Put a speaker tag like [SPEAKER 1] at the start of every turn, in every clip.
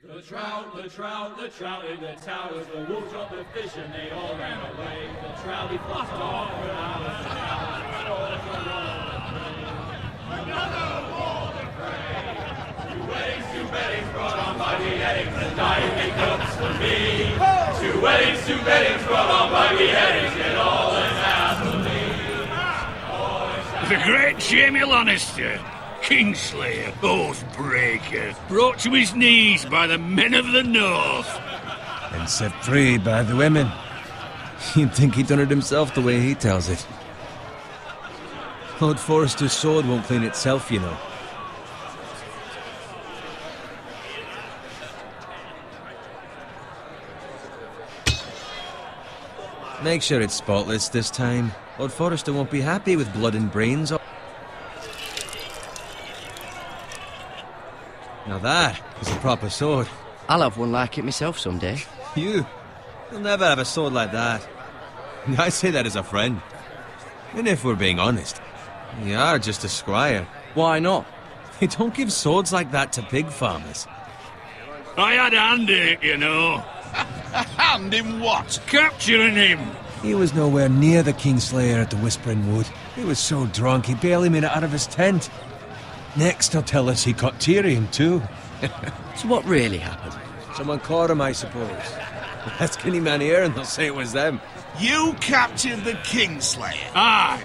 [SPEAKER 1] The trout in the towers, the wolves dropped the fish and they all ran away. The trout he flopped off for hours and hours. Another war to pray. Two weddings brought on by beheadings, and dying make notes for me. Two weddings brought on by beheadings, and all is happily.
[SPEAKER 2] The great Jamie Lannister, Kingslayer, Oathbreaker, brought to his knees by the men of the North.
[SPEAKER 3] And set free by the women. You'd think he'd done it himself the way he tells it. Lord Forrester's sword won't clean itself, you know. Make sure it's spotless this time. Lord Forrester won't be happy with blood and brains. Now that is a proper sword.
[SPEAKER 4] I'll have one like it myself someday.
[SPEAKER 3] You'll never have a sword like that. I say that as a friend. And if we're being honest, you are just a squire.
[SPEAKER 4] Why not?
[SPEAKER 3] You don't give swords like that to pig farmers.
[SPEAKER 2] I had a hand in it, you know.
[SPEAKER 5] Hand in what?
[SPEAKER 2] Capturing him.
[SPEAKER 3] He was nowhere near the Kingslayer at the Whispering Wood. He was so drunk he barely made it out of his tent. Next he'll tell us he caught Tyrion too.
[SPEAKER 4] So what really happened?
[SPEAKER 3] Someone caught him, I suppose. Ask any man here and they'll say it was them.
[SPEAKER 5] You captured the Kingslayer?
[SPEAKER 2] Aye.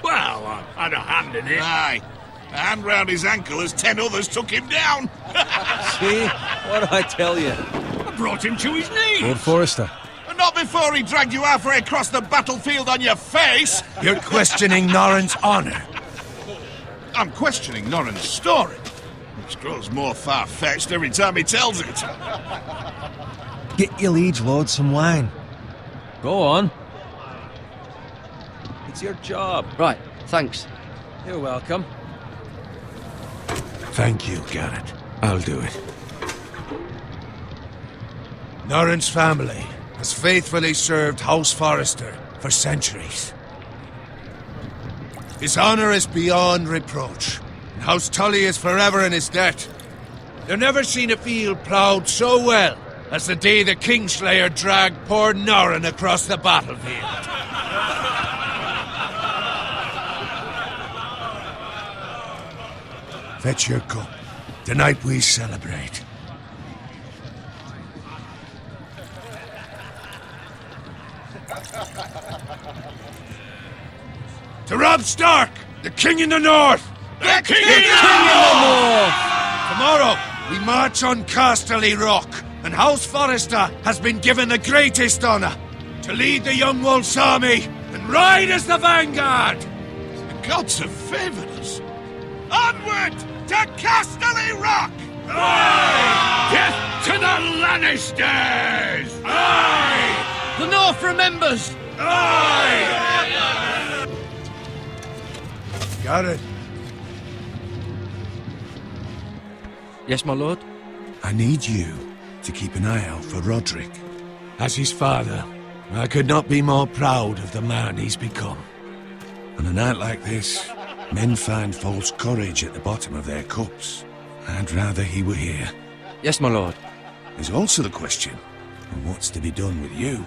[SPEAKER 2] Well, I had a hand in it.
[SPEAKER 5] Aye. A hand round his ankle as 10 others took him down.
[SPEAKER 3] See? What did I tell you?
[SPEAKER 2] I brought him to his knees.
[SPEAKER 3] Lord Forrester.
[SPEAKER 5] Not before he dragged you halfway across the battlefield on your face.
[SPEAKER 3] You're questioning Norrin's honor.
[SPEAKER 5] I'm questioning Norrin's story, which grows more far-fetched every time he tells it.
[SPEAKER 3] Get your liege lord some wine. Go on. It's your job.
[SPEAKER 4] Right, thanks.
[SPEAKER 3] You're welcome.
[SPEAKER 6] Thank you, Garrett. I'll do it. Norrin's family has faithfully served House Forrester for centuries. His honor is beyond reproach, and House Tully is forever in his debt. They've never seen a field ploughed so well as the day the Kingslayer dragged poor Norrin across the battlefield. Fetch your cup. Tonight we celebrate. To Robb Stark, the King in the North!
[SPEAKER 5] The King
[SPEAKER 6] in the North! Tomorrow, we march on Casterly Rock, and House Forrester has been given the greatest honor to lead the Young Wolf's army and ride as the vanguard!
[SPEAKER 5] The gods have favored us. Onward to Casterly Rock!
[SPEAKER 2] Aye! Death to the Lannisters!
[SPEAKER 5] Aye!
[SPEAKER 4] The North remembers!
[SPEAKER 5] Aye!
[SPEAKER 6] Garrett,
[SPEAKER 4] Yes, my lord?
[SPEAKER 6] I need you to keep an eye out for Roderick. As his father, I could not be more proud of the man he's become. On a night like this, men find false courage at the bottom of their cups. I'd rather he were here.
[SPEAKER 4] Yes, my lord.
[SPEAKER 6] There's also the question of what's to be done with you.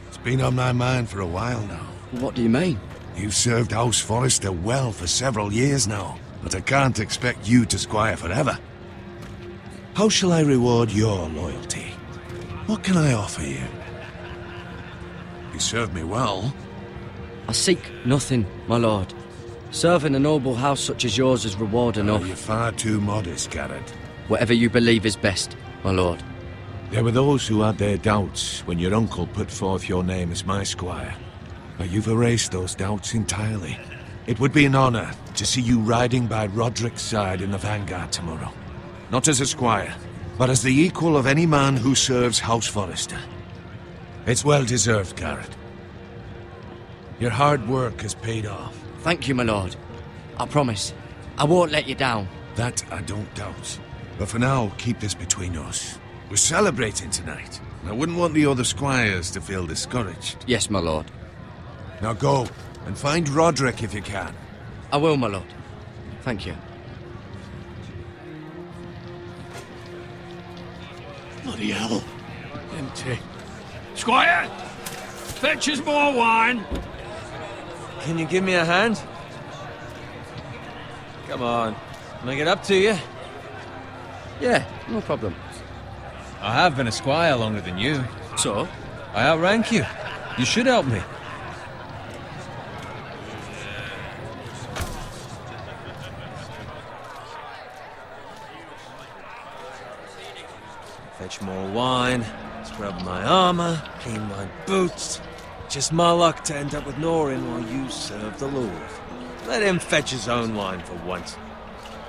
[SPEAKER 6] It's been on my mind for a while now.
[SPEAKER 4] What do you mean?
[SPEAKER 6] You've served House Forrester well for several years now, but I can't expect you to squire forever. How shall I reward your loyalty? What can I offer you? You served me well.
[SPEAKER 4] I seek nothing, my lord. Serving a noble house such as yours is reward enough.
[SPEAKER 6] You're far too modest, Garrett.
[SPEAKER 4] Whatever you believe is best, my lord.
[SPEAKER 6] There were those who had their doubts when your uncle put forth your name as my squire. But you've erased those doubts entirely. It would be an honor to see you riding by Roderick's side in the vanguard tomorrow. Not as a squire, but as the equal of any man who serves House Forrester. It's well deserved, Garrett. Your hard work has paid off.
[SPEAKER 4] Thank you, my lord. I promise. I won't let you down.
[SPEAKER 6] That I don't doubt. But for now, keep this between us. We're celebrating tonight. I wouldn't want the other squires to feel discouraged.
[SPEAKER 4] Yes, my lord.
[SPEAKER 6] Now go, and find Roderick if you can.
[SPEAKER 4] I will, my lord. Thank you.
[SPEAKER 2] Bloody hell. Empty. Squire! Fetch us more wine!
[SPEAKER 3] Can you give me a hand? Come on. Can I get up to you?
[SPEAKER 4] Yeah, no problem.
[SPEAKER 3] I have been a squire longer than you.
[SPEAKER 4] So?
[SPEAKER 3] I outrank you. You should help me. Fetch more wine, scrub my armor, clean my boots. Just my luck to end up with Norin while you serve the Lord. Let him fetch his own wine for once.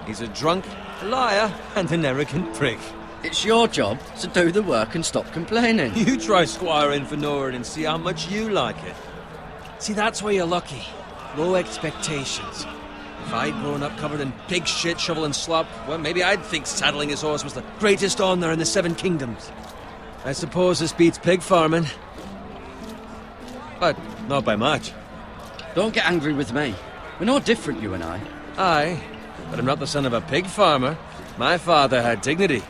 [SPEAKER 3] He's a drunk, a liar, and an arrogant prick.
[SPEAKER 4] It's your job to do the work and stop complaining.
[SPEAKER 3] You try squiring for Norin and see how much you like it. See, that's where you're lucky. Low expectations. If I'd grown up covered in pig shit, shovel and slop, well, maybe I'd think saddling his horse was the greatest honor in the Seven Kingdoms. I suppose this beats pig farming. But not by much.
[SPEAKER 4] Don't get angry with me. We're no different, you and I.
[SPEAKER 3] Aye, but I'm not the son of a pig farmer. My father had dignity.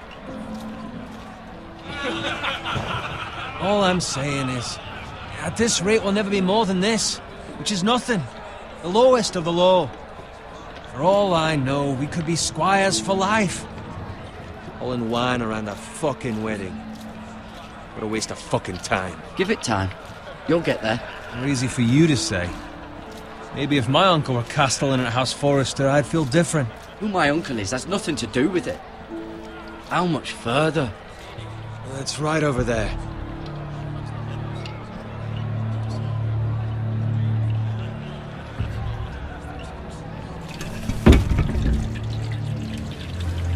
[SPEAKER 3] All I'm saying is, at this rate we'll never be more than this, which is nothing. The lowest of the low. For all I know, we could be squires for life. All in wine around a fucking wedding. What a waste of fucking time.
[SPEAKER 4] Give it time. You'll get there.
[SPEAKER 3] Not easy for you to say. Maybe if my uncle were castellan at House Forrester, I'd feel different.
[SPEAKER 4] Who my uncle is has nothing to do with it. How much further?
[SPEAKER 3] It's right over there.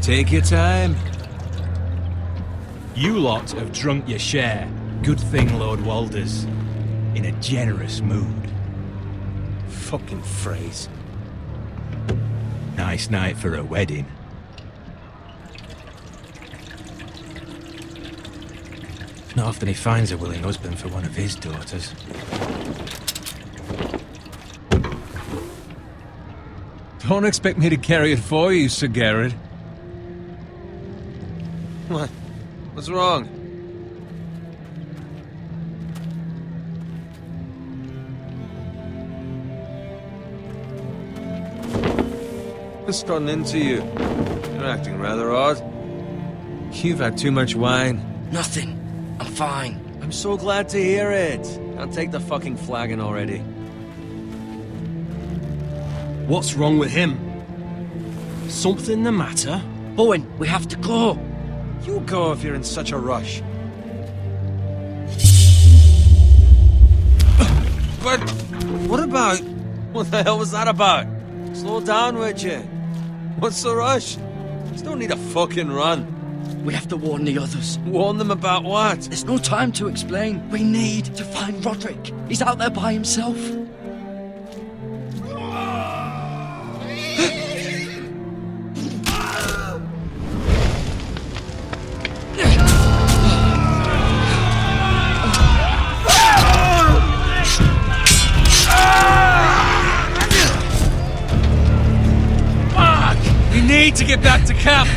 [SPEAKER 3] Take your time.
[SPEAKER 7] You lot have drunk your share. Good thing Lord Walder's in a generous mood.
[SPEAKER 3] Fucking phrase.
[SPEAKER 7] Nice night for a wedding. Not often he finds a willing husband for one of his daughters.
[SPEAKER 3] Don't expect me to carry it for you, Sir Garrett. What? What's wrong? What's gotten into you? You're acting rather odd. You've had too much wine.
[SPEAKER 4] Nothing. I'm fine.
[SPEAKER 3] I'm so glad to hear it. I'll take the fucking flagon already.
[SPEAKER 7] What's wrong with him? Something the matter?
[SPEAKER 4] Bowen, we have to go.
[SPEAKER 3] You go if you're in such a rush. But what about... What the hell was that about? Slow down, would you? What's the rush? Just don't need a fucking run.
[SPEAKER 4] We have to warn the others.
[SPEAKER 3] Warn them about what?
[SPEAKER 4] There's no time to explain. We need to find Roderick. He's out there by himself.
[SPEAKER 3] We need to get back to camp.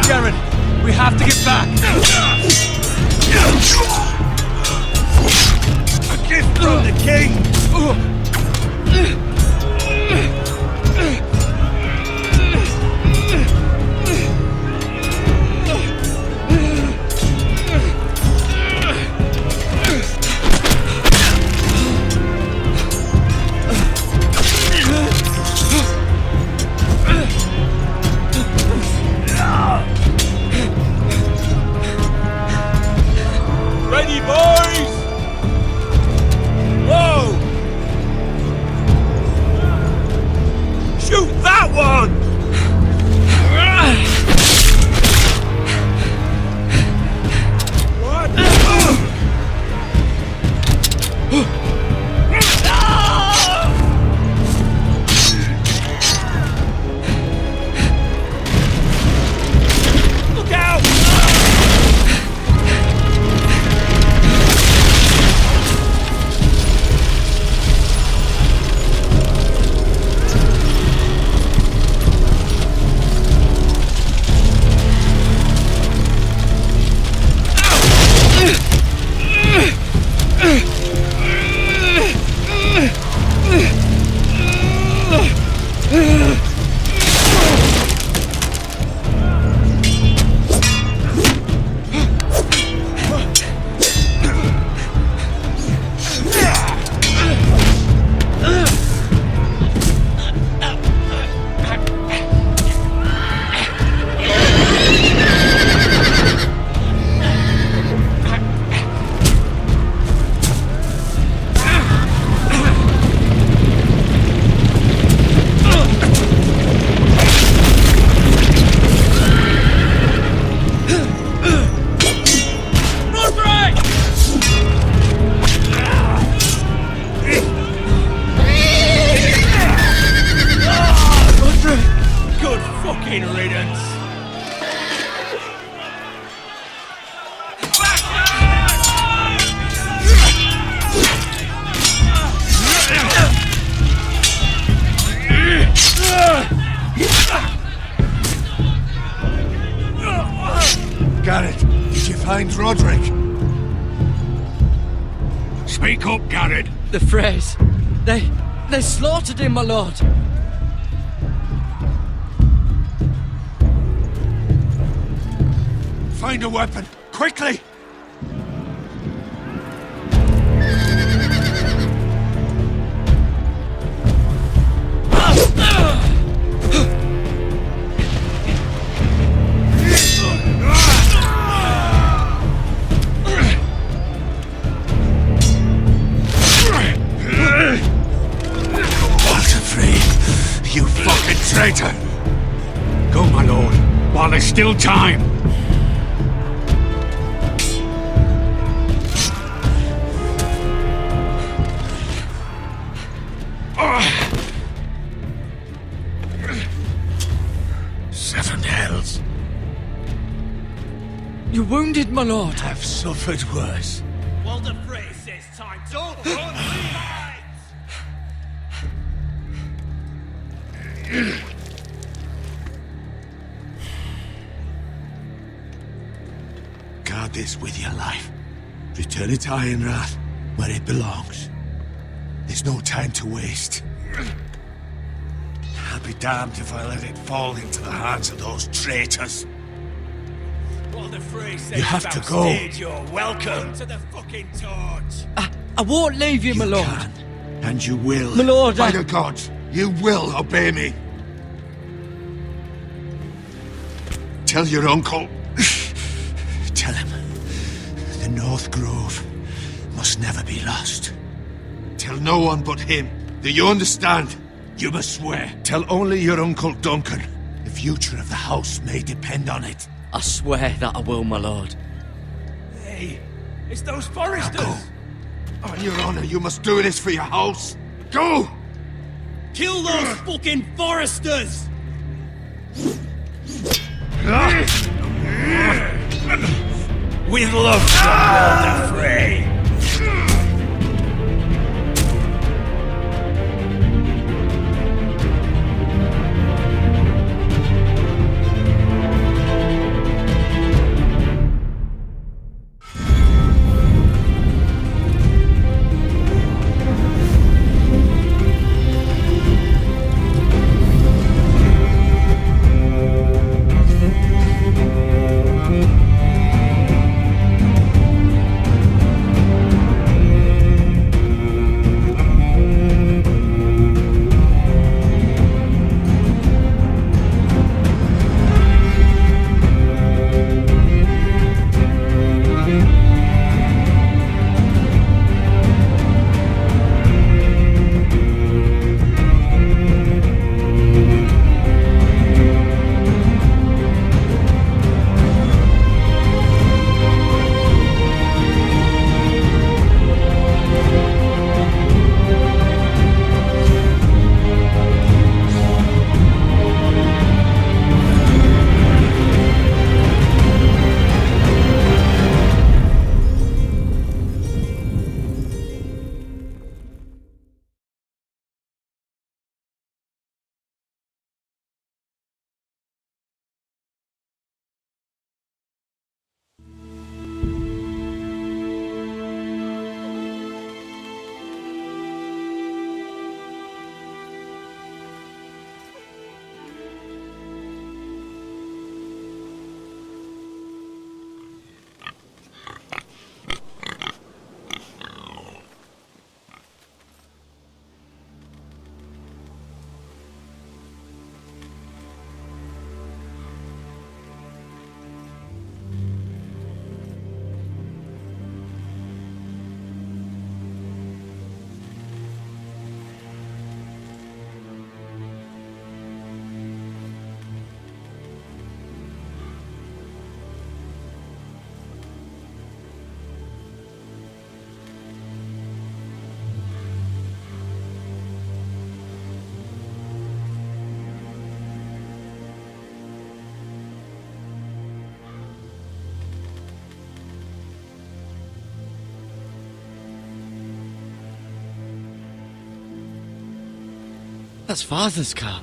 [SPEAKER 3] Garrett, we have to get back. A gift from the king.
[SPEAKER 6] find Roderick?
[SPEAKER 2] Speak up, Garrett.
[SPEAKER 4] The Freys. They slaughtered him, my lord.
[SPEAKER 6] Find a weapon, quickly!
[SPEAKER 2] You fucking traitor! Go, my lord, while there's still time. Seven hells.
[SPEAKER 4] You're wounded, my lord.
[SPEAKER 6] I've suffered worse.
[SPEAKER 1] Well, the phrase says time. Don't run,
[SPEAKER 6] Guard this with your life. Return it to Ironrath, where it belongs. There's no time to waste. I'll be damned if I let it fall into the hands of those traitors.
[SPEAKER 1] Well, the phrase says
[SPEAKER 6] You have to go.
[SPEAKER 1] You're welcome to the fucking torch.
[SPEAKER 4] I won't leave you, my lord.
[SPEAKER 6] Can, and you will.
[SPEAKER 4] My lord,
[SPEAKER 6] By the gods, you will obey me. Tell your uncle. Tell him the North Grove must never be lost. Tell no one but him. Do you understand? You must swear. Tell only your Uncle Duncan. The future of the house may depend on it.
[SPEAKER 4] I swear that I will, my lord.
[SPEAKER 1] Hey, it's those foresters.
[SPEAKER 6] Now go. On your honor, you must do this for your house. Go!
[SPEAKER 1] Kill those fucking foresters!
[SPEAKER 2] With love from Lord Frey.
[SPEAKER 4] That's Father's car.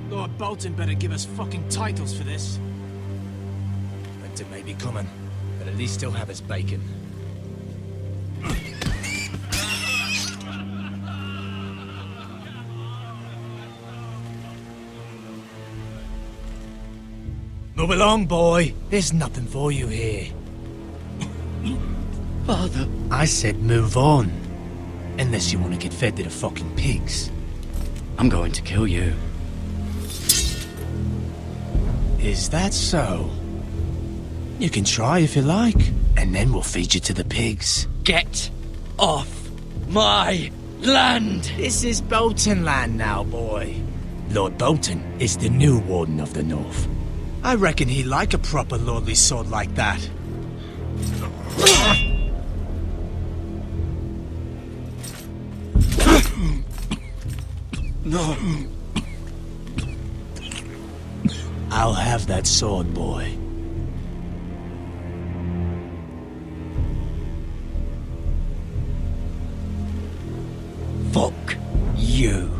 [SPEAKER 3] Lord Bolton better give us fucking titles for this.
[SPEAKER 7] Winter may be coming, but at least he'll have his bacon. Move along, boy. There's nothing for you here.
[SPEAKER 4] Father.
[SPEAKER 7] I said move on. Unless you want to get fed to the fucking pigs.
[SPEAKER 4] I'm going to kill you.
[SPEAKER 7] Is that so? You can try if you like, and then we'll feed you to the pigs.
[SPEAKER 4] Get off my land!
[SPEAKER 7] This is Bolton land now, boy. Lord Bolton is the new Warden of the North. I reckon he'd like a proper lordly sword like that.
[SPEAKER 4] No.
[SPEAKER 7] I'll have that sword, boy.
[SPEAKER 4] Fuck you.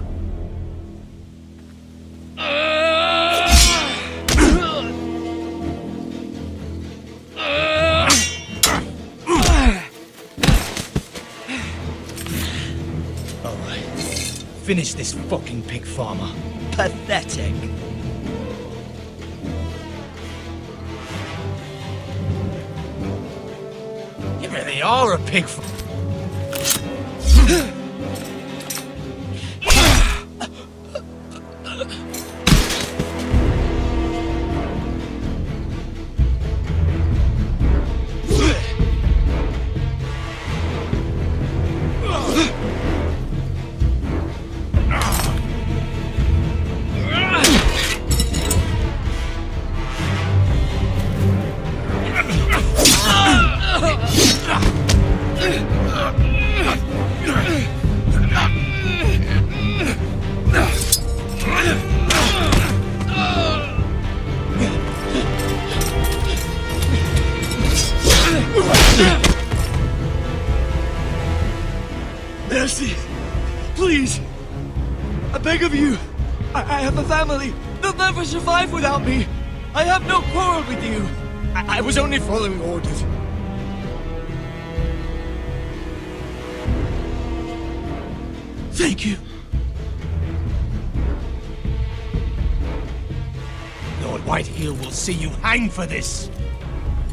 [SPEAKER 7] Alright. Finish this fucking pig farmer.
[SPEAKER 4] Pathetic.
[SPEAKER 7] You really are a pig farmer.
[SPEAKER 8] Mercy! Please! I beg of you! I have a family! They'll never survive without me! I have no quarrel with you! I was only following orders. Thank you.
[SPEAKER 7] Lord Whiteheel will see you hang for this.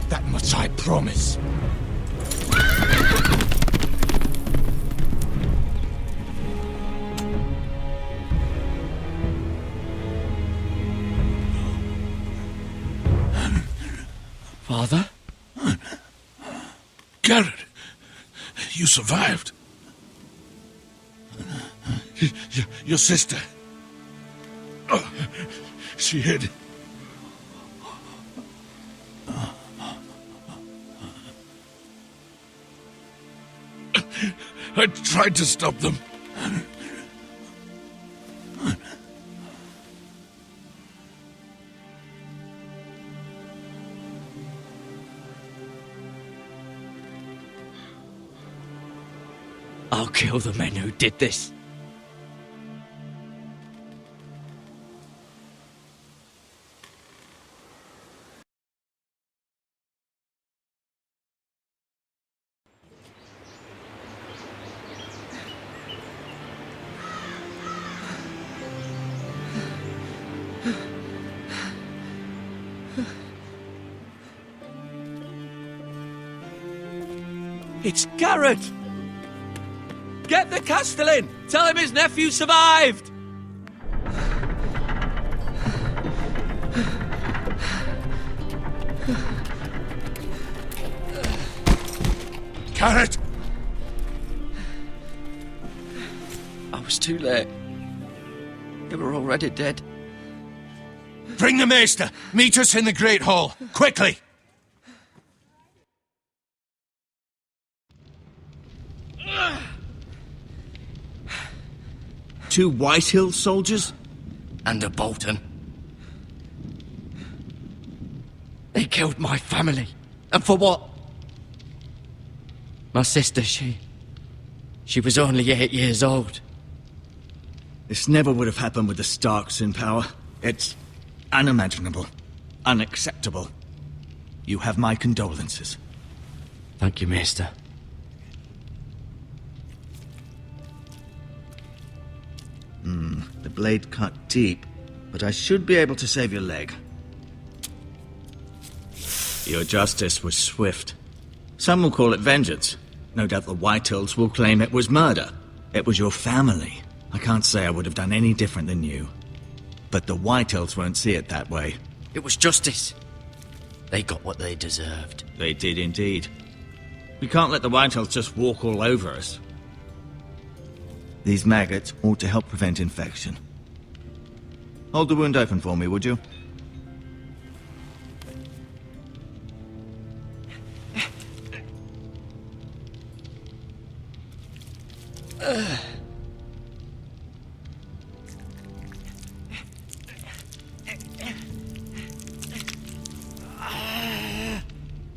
[SPEAKER 7] That much I promise.
[SPEAKER 4] Father?
[SPEAKER 5] Garrett, you survived. Your sister. Oh, she hid. I tried to stop them.
[SPEAKER 4] I'll kill the men who did this.
[SPEAKER 8] It's Garrett! Get the Castellan! Tell him his nephew survived!
[SPEAKER 5] Garrett!
[SPEAKER 4] I was too late. They were already dead.
[SPEAKER 6] Bring the Maester! Meet us in the Great Hall! Quickly!
[SPEAKER 8] Two Whitehill soldiers?
[SPEAKER 4] And a Bolton. They killed my family. And for what? My sister, she was only 8 years old.
[SPEAKER 8] This never would have happened with the Starks in power.
[SPEAKER 7] It's unimaginable. Unacceptable. You have my condolences.
[SPEAKER 4] Thank you, Maester.
[SPEAKER 7] The blade cut deep, but I should be able to save your leg. Your justice was swift. Some will call it vengeance. No doubt the Whitehills will claim it was murder. It was your family. I can't say I would have done any different than you. But the Whitehills won't see it that way.
[SPEAKER 4] It was justice. They got what they deserved.
[SPEAKER 7] They did indeed. We can't let the Whitehills just walk all over us. These maggots ought to help prevent infection. Hold the wound open for me, would you?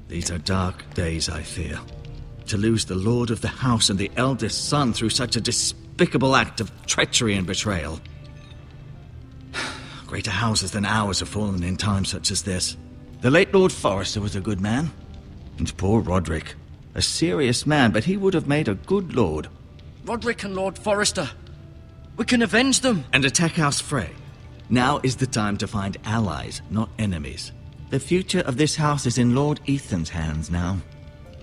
[SPEAKER 7] These are dark days, I fear. To lose the lord of the house and the eldest son through such a despicable act of treachery and betrayal. Greater houses than ours have fallen in times such as this. The late Lord Forrester was a good man. And poor Roderick. A serious man, but he would have made a good lord.
[SPEAKER 4] Roderick and Lord Forrester. We can avenge them.
[SPEAKER 7] And attack House Frey. Now is the time to find allies, not enemies. The future of this house is in Lord Ethan's hands now.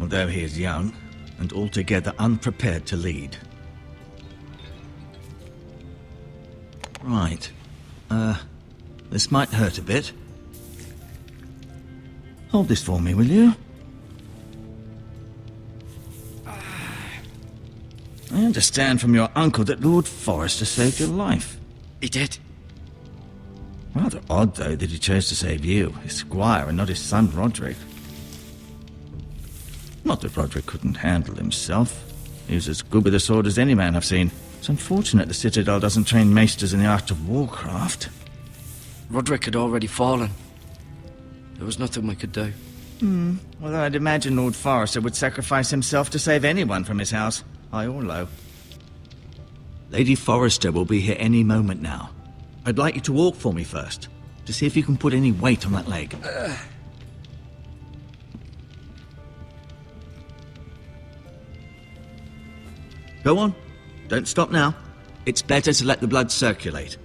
[SPEAKER 7] Although he is young, and altogether unprepared to lead. Right. This might hurt a bit. Hold this for me, will you? I understand from your uncle that Lord Forrester saved your life.
[SPEAKER 4] He did.
[SPEAKER 7] Rather odd, though, that he chose to save you, his squire, and not his son Roderick. Not that Roderick couldn't handle himself. He was as good with a sword as any man I've seen. It's unfortunate the Citadel doesn't train maesters in the art of warcraft.
[SPEAKER 4] Roderick had already fallen. There was nothing we could do.
[SPEAKER 7] Although I'd imagine Lord Forrester would sacrifice himself to save anyone from his house, high or low. Lady Forrester will be here any moment now. I'd like you to walk for me first, to see if you can put any weight on that leg. Go on. Don't stop now. It's better to let the blood circulate.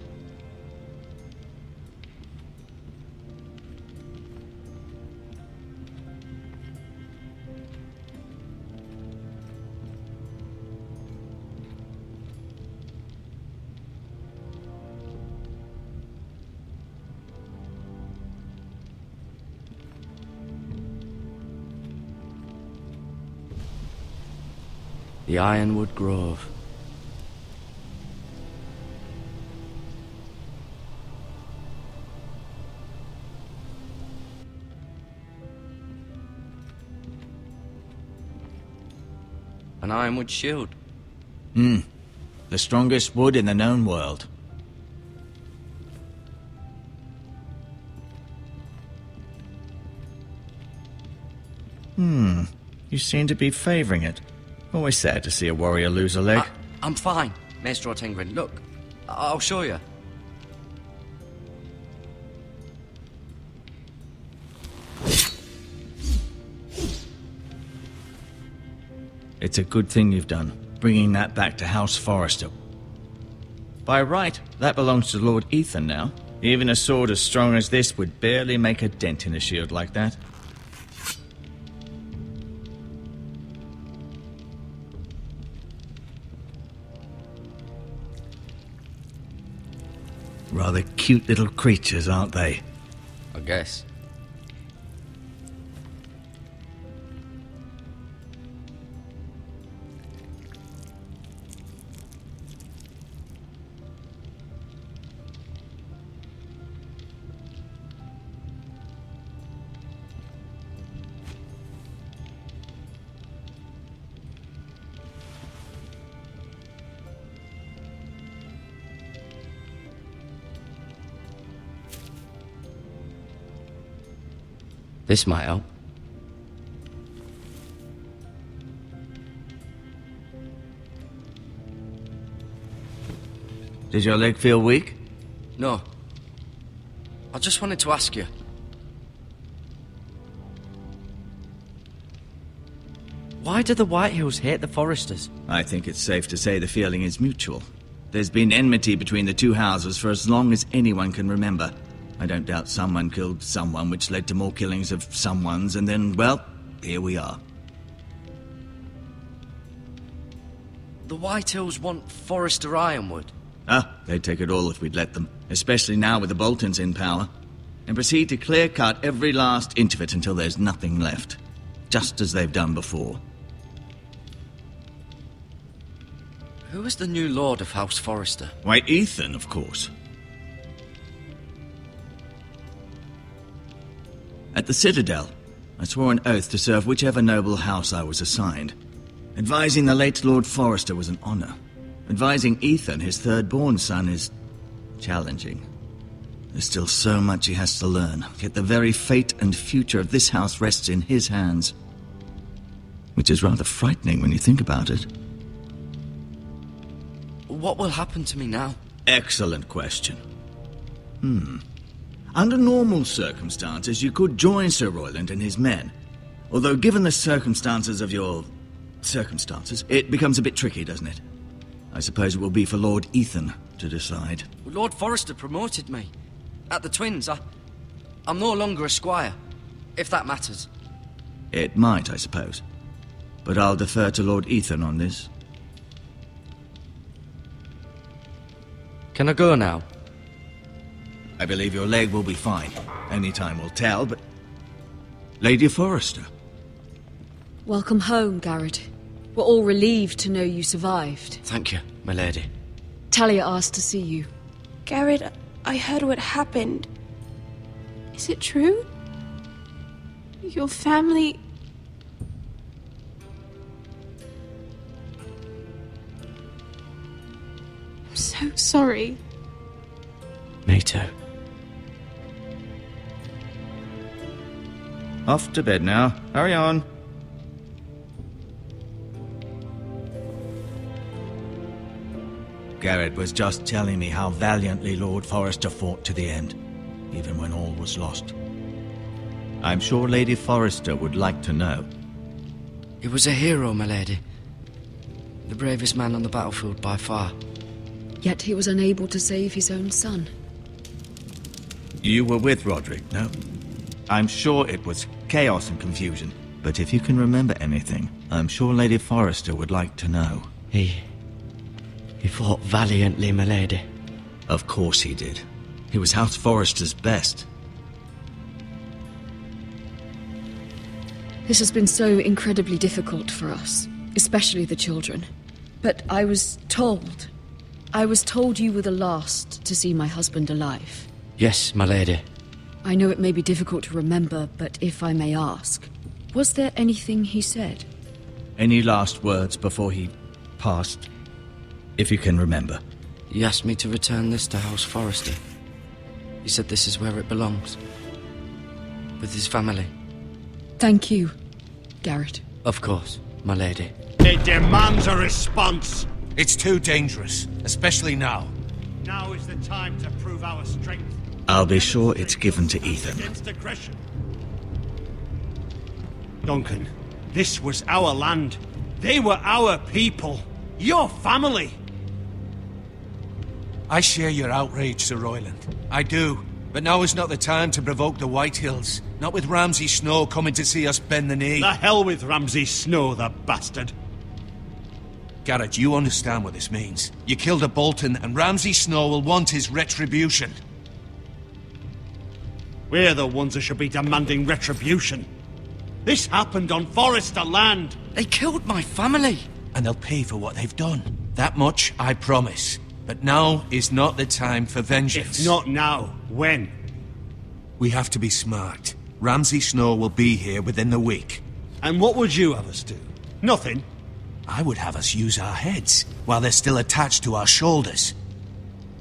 [SPEAKER 4] The Ironwood Grove. An ironwood shield.
[SPEAKER 7] The strongest wood in the known world. You seem to be favoring it. Always sad to see a warrior lose a leg.
[SPEAKER 4] I'm fine, Maester Ortengrin. Look, I'll show you.
[SPEAKER 7] It's a good thing you've done, bringing that back to House Forrester. By right, that belongs to Lord Ethan now. Even a sword as strong as this would barely make a dent in a shield like that. Rather cute little creatures, aren't they?
[SPEAKER 4] I guess. This might help.
[SPEAKER 7] Does your leg feel weak?
[SPEAKER 4] No. I just wanted to ask you. Why do the Whitehills hate the Foresters?
[SPEAKER 7] I think it's safe to say the feeling is mutual. There's been enmity between the two houses for as long as anyone can remember. I don't doubt someone killed someone, which led to more killings of someones, and then, well, here we are.
[SPEAKER 4] The Whitehills want Forester Ironwood.
[SPEAKER 7] They'd take it all if we'd let them, especially now with the Boltons in power, and proceed to clear-cut every last inch of it until there's nothing left, just as they've done before.
[SPEAKER 4] Who is the new Lord of House Forester?
[SPEAKER 7] Why, Ethan, of course. At the Citadel, I swore an oath to serve whichever noble house I was assigned. Advising the late Lord Forester was an honor. Advising Ethan, his third-born son, is challenging. There's still so much he has to learn, yet the very fate and future of this house rests in his hands. Which is rather frightening when you think about it.
[SPEAKER 4] What will happen to me now?
[SPEAKER 7] Excellent question. Under normal circumstances, you could join Sir Royland and his men. Although given the circumstances of your circumstances, it becomes a bit tricky, doesn't it? I suppose it will be for Lord Ethan to decide.
[SPEAKER 4] Lord Forester promoted me. At the Twins, I'm no longer a squire, if that matters.
[SPEAKER 7] It might, I suppose. But I'll defer to Lord Ethan on this.
[SPEAKER 4] Can I go now?
[SPEAKER 7] I believe your leg will be fine. Only time will tell, but... Lady Forester.
[SPEAKER 9] Welcome home, Garrett. We're all relieved to know you survived.
[SPEAKER 4] Thank you, my lady.
[SPEAKER 9] Talia asked to see you.
[SPEAKER 10] Garrett, I heard what happened. Is it true? Your family... I'm so sorry.
[SPEAKER 4] Me too.
[SPEAKER 7] Off to bed now. Hurry on. Garrett was just telling me how valiantly Lord Forester fought to the end, even when all was lost. I'm sure Lady Forester would like to know.
[SPEAKER 4] He was a hero, my lady. The bravest man on the battlefield by far.
[SPEAKER 9] Yet he was unable to save his own son.
[SPEAKER 7] You were with Roderick, no? I'm sure it was chaos and confusion, but if you can remember anything, I'm sure Lady Forester would like to know.
[SPEAKER 4] He fought valiantly, my lady.
[SPEAKER 7] Of course he did. He was House Forester's best.
[SPEAKER 9] This has been so incredibly difficult for us, especially the children. But I was told you were the last to see my husband alive.
[SPEAKER 4] Yes, my lady.
[SPEAKER 9] I know it may be difficult to remember, but if I may ask, was there anything he said?
[SPEAKER 7] Any last words before he passed? If you can remember.
[SPEAKER 4] He asked me to return this to House Forester. He said this is where it belongs. With his family.
[SPEAKER 9] Thank you, Garrett.
[SPEAKER 4] Of course, my lady.
[SPEAKER 2] It demands a response.
[SPEAKER 6] It's too dangerous, especially now.
[SPEAKER 2] Now is the time to prove our strength.
[SPEAKER 7] I'll be sure it's given to Ethan.
[SPEAKER 2] Against aggression. Duncan, this was our land. They were our people. Your family.
[SPEAKER 6] I share your outrage, Sir Royland. I do. But now is not the time to provoke the Whitehills. Not with Ramsay Snow coming to see us bend the knee.
[SPEAKER 2] The hell with Ramsay Snow, the bastard.
[SPEAKER 6] Garrett, you understand what this means. You killed a Bolton, and Ramsay Snow will want his retribution.
[SPEAKER 2] We're the ones that should be demanding retribution. This happened on Forester land.
[SPEAKER 4] They killed my family.
[SPEAKER 6] And they'll pay for what they've done. That much, I promise. But now is not the time for vengeance.
[SPEAKER 2] If not now, when?
[SPEAKER 6] We have to be smart. Ramsay Snow will be here within the week.
[SPEAKER 2] And what would you have us do? Nothing.
[SPEAKER 6] I would have us use our heads, while they're still attached to our shoulders.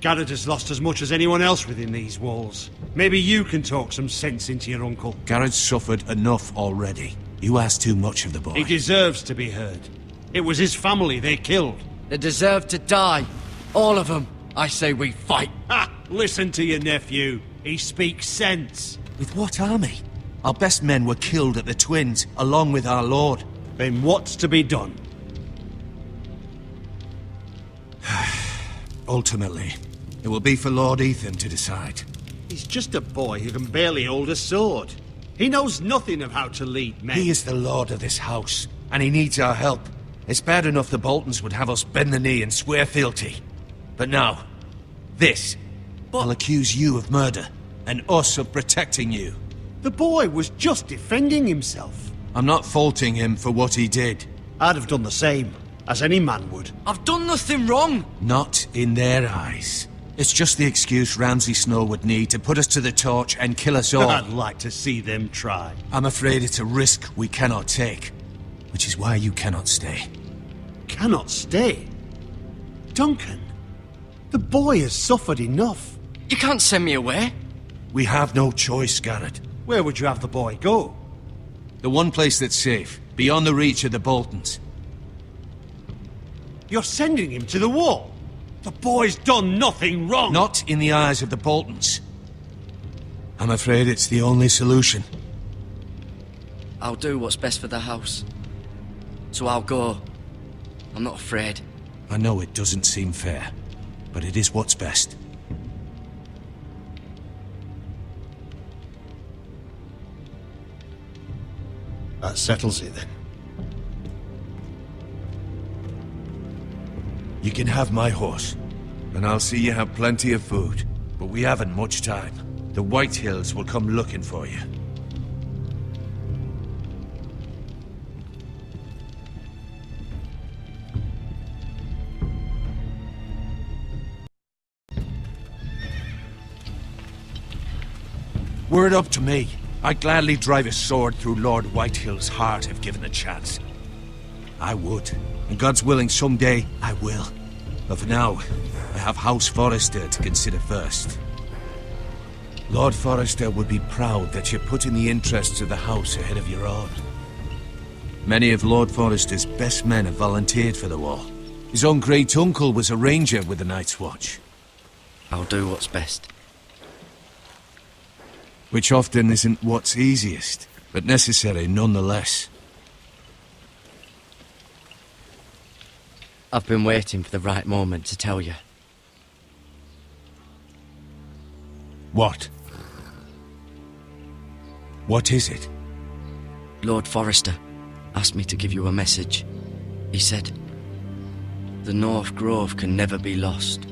[SPEAKER 2] Garrett has lost as much as anyone else within these walls. Maybe you can talk some sense into your uncle.
[SPEAKER 6] Garrett's suffered enough already. You ask too much of the boy.
[SPEAKER 2] He deserves to be heard. It was his family they killed.
[SPEAKER 4] They deserve to die. All of them. I say we fight.
[SPEAKER 11] Ha! Listen to your nephew. He speaks sense.
[SPEAKER 3] With what army? Our best men were killed at the Twins, along with our lord.
[SPEAKER 11] Then what's to be done?
[SPEAKER 3] Ultimately, it will be for Lord Ethan to decide.
[SPEAKER 11] He's just a boy who can barely hold a sword. He knows nothing of how to lead men.
[SPEAKER 3] He is the lord of this house, and he needs our help. It's bad enough the Boltons would have us bend the knee and swear fealty. But now, this. I'll accuse you of murder, and us of protecting you.
[SPEAKER 11] The boy was just defending himself.
[SPEAKER 3] I'm not faulting him for what he did.
[SPEAKER 11] I'd have done the same, as any man would.
[SPEAKER 4] I've done nothing wrong.
[SPEAKER 3] Not in their eyes. It's just the excuse Ramsay Snow would need to put us to the torch and kill us all.
[SPEAKER 11] I'd like to see them try.
[SPEAKER 3] I'm afraid it's a risk we cannot take, which is why you cannot stay.
[SPEAKER 11] Cannot stay? Duncan, the boy has suffered enough.
[SPEAKER 4] You can't send me away.
[SPEAKER 3] We have no choice, Garrett.
[SPEAKER 11] Where would you have the boy go?
[SPEAKER 3] The one place that's safe, beyond the reach of the Boltons.
[SPEAKER 11] You're sending him to the wall? The boy's done nothing wrong!
[SPEAKER 3] Not in the eyes of the Boltons. I'm afraid it's the only solution.
[SPEAKER 4] I'll do what's best for the house. So I'll go. I'm not afraid.
[SPEAKER 3] I know it doesn't seem fair, but it is what's best.
[SPEAKER 11] That settles it then.
[SPEAKER 3] You can have my horse, and I'll see you have plenty of food. But we haven't much time. The White Hills will come looking for you. Were it up to me, I'd gladly drive a sword through Lord Whitehill's heart if given the chance. I would. And God's willing, someday I will. But for now, I have House Forrester to consider first. Lord Forrester would be proud that you're putting the interests of the house ahead of your own. Many of Lord Forrester's best men have volunteered for the war. His own great-uncle was a ranger with the Night's Watch.
[SPEAKER 4] I'll do what's best.
[SPEAKER 3] Which often isn't what's easiest, but necessary nonetheless.
[SPEAKER 4] I've been waiting for the right moment to tell you.
[SPEAKER 3] What? What is it?
[SPEAKER 4] Lord Forrester asked me to give you a message. He said, the North Grove can never be lost.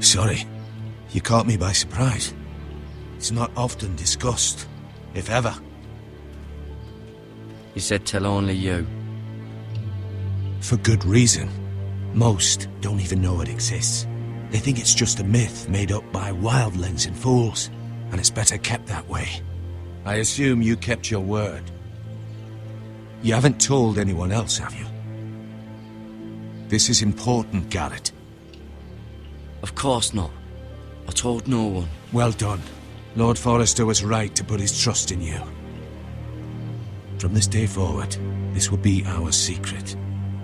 [SPEAKER 3] Sorry, you caught me by surprise. It's not often discussed, if ever.
[SPEAKER 4] He said tell only you.
[SPEAKER 3] For good reason. Most don't even know it exists. They think it's just a myth made up by wildlings and fools, and it's better kept that way. I assume you kept your word. You haven't told anyone else, have you? This is important, Garrett.
[SPEAKER 4] Of course not. I told no one.
[SPEAKER 3] Well done. Lord Forrester was right to put his trust in you. From this day forward, this will be our secret.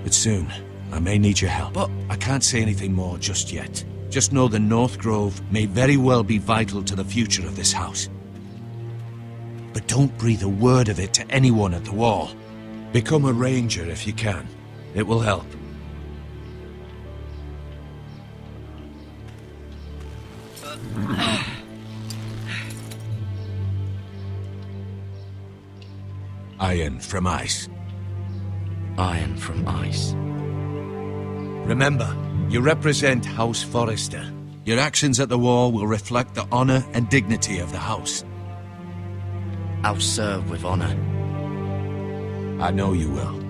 [SPEAKER 3] But soon, I may need your help. But I can't say anything more just yet. Just know the North Grove may very well be vital to the future of this house. But don't breathe a word of it to anyone at the wall. Become a ranger if you can. It will help. Iron from ice.
[SPEAKER 4] Iron from ice.
[SPEAKER 3] Remember, you represent House Forrester. Your actions at the wall will reflect the honor and dignity of the house.
[SPEAKER 4] I'll serve with honor.
[SPEAKER 3] I know you will.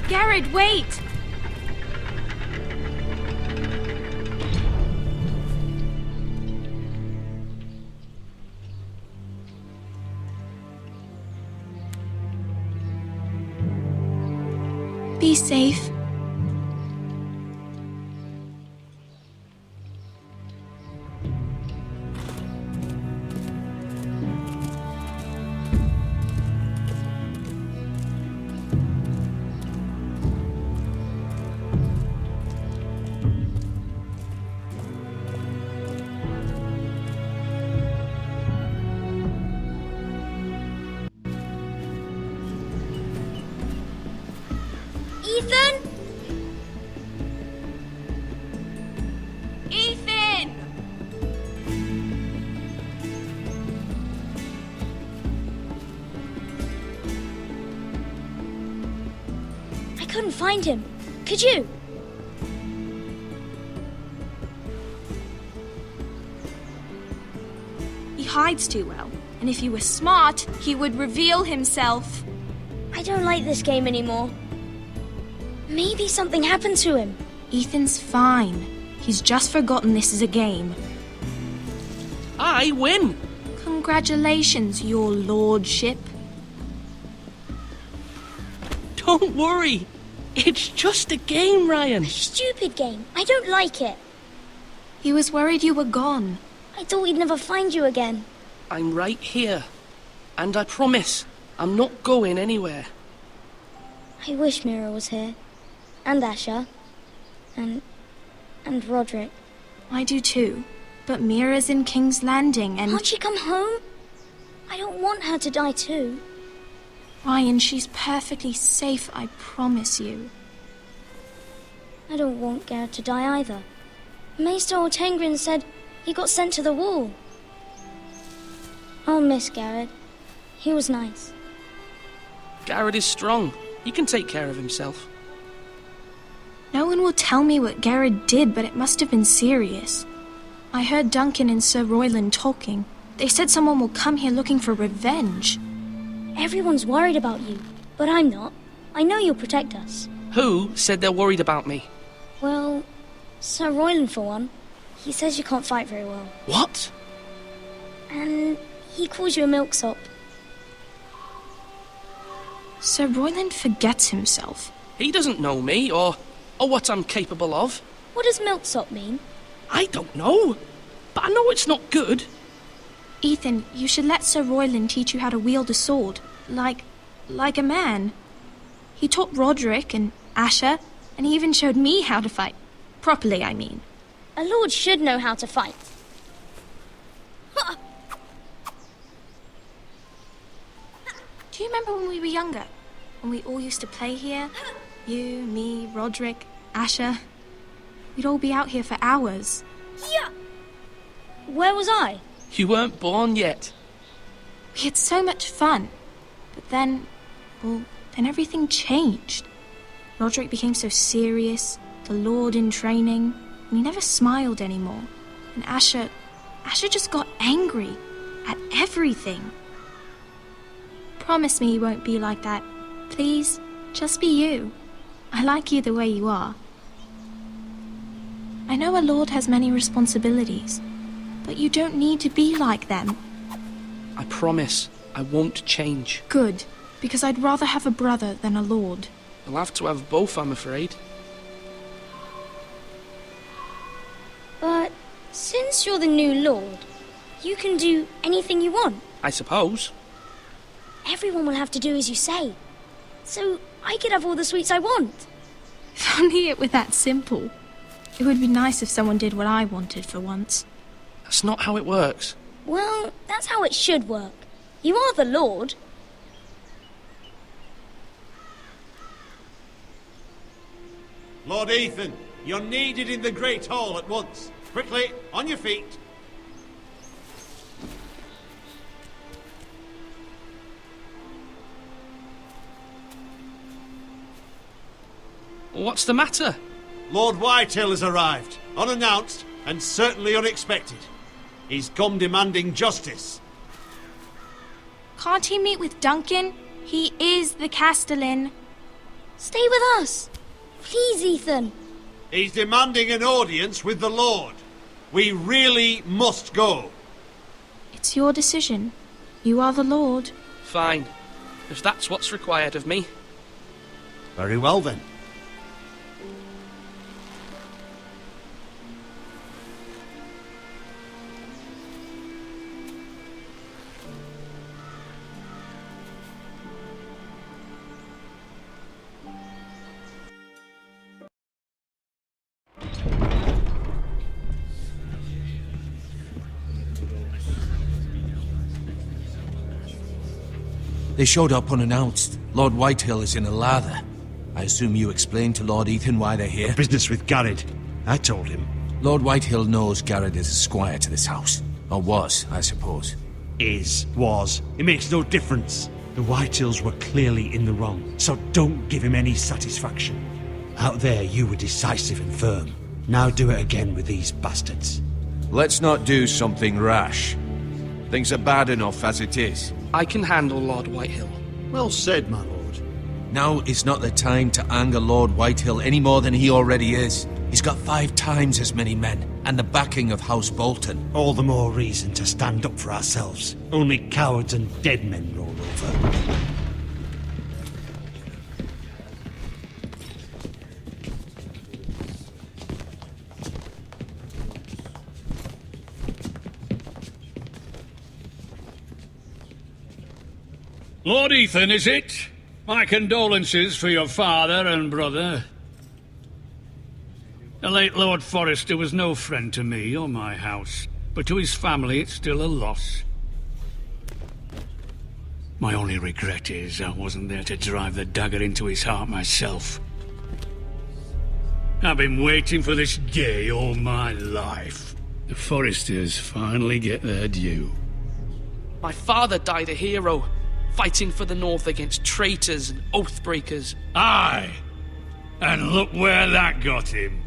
[SPEAKER 10] Garrett, wait! safe.
[SPEAKER 12] Ethan? Ethan!
[SPEAKER 13] I couldn't find him. Could you?
[SPEAKER 10] He hides too well, and if he were smart, he would reveal himself.
[SPEAKER 13] I don't like this game anymore. Maybe something happened to him.
[SPEAKER 10] Ethan's fine. He's just forgotten this is a game.
[SPEAKER 14] I win!
[SPEAKER 10] Congratulations, your lordship.
[SPEAKER 14] Don't worry. It's just a game, Ryan.
[SPEAKER 13] Stupid game. I don't like it.
[SPEAKER 10] He was worried you were gone.
[SPEAKER 13] I thought we'd never find you again.
[SPEAKER 14] I'm right here. And I promise, I'm not going anywhere.
[SPEAKER 13] I wish Mira was here. And Asher. And Roderick.
[SPEAKER 10] I do too. But Mira's in King's Landing and...
[SPEAKER 13] Can't she come home? I don't want her to die too.
[SPEAKER 10] Ryan, she's perfectly safe, I promise you.
[SPEAKER 13] I don't want Garrett to die either. Maester Ortengrin said he got sent to the wall. I'll miss Garrett. He was nice.
[SPEAKER 14] Garrett is strong. He can take care of himself.
[SPEAKER 10] No one will tell me what Garrett did, but it must have been serious. I heard Duncan and Sir Royland talking. They said someone will come here looking for revenge.
[SPEAKER 13] Everyone's worried about you, but I'm not. I know you'll protect us.
[SPEAKER 14] Who said they're worried about me?
[SPEAKER 13] Well, Sir Royland for one. He says you can't fight very well.
[SPEAKER 14] What?
[SPEAKER 13] And he calls you a milksop.
[SPEAKER 10] Sir Royland forgets himself.
[SPEAKER 14] He doesn't know me, or what I'm capable of.
[SPEAKER 13] What does milksop mean?
[SPEAKER 14] I don't know, but I know it's not good.
[SPEAKER 10] Ethan, you should let Sir Royland teach you how to wield a sword, like a man. He taught Roderick and Asher, and he even showed me how to fight. Properly, I mean.
[SPEAKER 13] A lord should know how to fight.
[SPEAKER 10] Do you remember when we were younger? When we all used to play here? You, me, Roderick, Asher. We'd all be out here for hours.
[SPEAKER 13] Yeah. Where was I?
[SPEAKER 14] You weren't born yet.
[SPEAKER 10] We had so much fun. But then everything changed. Roderick became so serious, the Lord in training, and he never smiled anymore. And Asher just got angry at everything. Promise me you won't be like that. Please, just be you. I like you the way you are. I know a lord has many responsibilities, but you don't need to be like them.
[SPEAKER 14] I promise I won't change.
[SPEAKER 10] Good, because I'd rather have a brother than a lord.
[SPEAKER 14] You'll have to have both, I'm afraid.
[SPEAKER 13] But since you're the new lord, you can do anything you want.
[SPEAKER 14] I suppose.
[SPEAKER 13] Everyone will have to do as you say. So I could have all the sweets I want.
[SPEAKER 10] If only it were that simple. It would be nice if someone did what I wanted for once.
[SPEAKER 14] That's not how it works.
[SPEAKER 13] Well, that's how it should work. You are the lord.
[SPEAKER 11] Lord Ethan, you're needed in the Great Hall at once. Quickly, on your feet.
[SPEAKER 14] What's the matter?
[SPEAKER 11] Lord Whitetail has arrived, unannounced and certainly unexpected. He's come demanding justice.
[SPEAKER 10] Can't he meet with Duncan? He is the Castellan.
[SPEAKER 13] Stay with us. Please, Ethan.
[SPEAKER 11] He's demanding an audience with the Lord. We really must go.
[SPEAKER 10] It's your decision. You are the Lord.
[SPEAKER 14] Fine, if that's what's required of me.
[SPEAKER 11] Very well then.
[SPEAKER 3] They showed up unannounced. Lord Whitehill is in a lather. I assume you explained to Lord Ethan why they're here?
[SPEAKER 11] Business with Garrett. I told him.
[SPEAKER 3] Lord Whitehill knows Garrett is a squire to this house. Or was, I suppose.
[SPEAKER 11] Was. It makes no difference. The Whitehills were clearly in the wrong, so don't give him any satisfaction. Out there, you were decisive and firm. Now do it again with these bastards.
[SPEAKER 6] Let's not do something rash. Things are bad enough as it is.
[SPEAKER 14] I can handle Lord Whitehill.
[SPEAKER 11] Well said, my lord.
[SPEAKER 3] Now is not the time to anger Lord Whitehill any more than he already is. He's got 5 times as many men, and the backing of House Bolton.
[SPEAKER 11] All the more reason to stand up for ourselves. Only cowards and dead men roll over.
[SPEAKER 2] Lord Ethan, is it? My condolences for your father and brother. The late Lord Forrester was no friend to me or my house, but to his family it's still a loss. My only regret is I wasn't there to drive the dagger into his heart myself. I've been waiting for this day all my life. The Forresters finally get their due.
[SPEAKER 14] My father died a hero, fighting for the North against traitors and oathbreakers.
[SPEAKER 2] Aye! And look where that got him.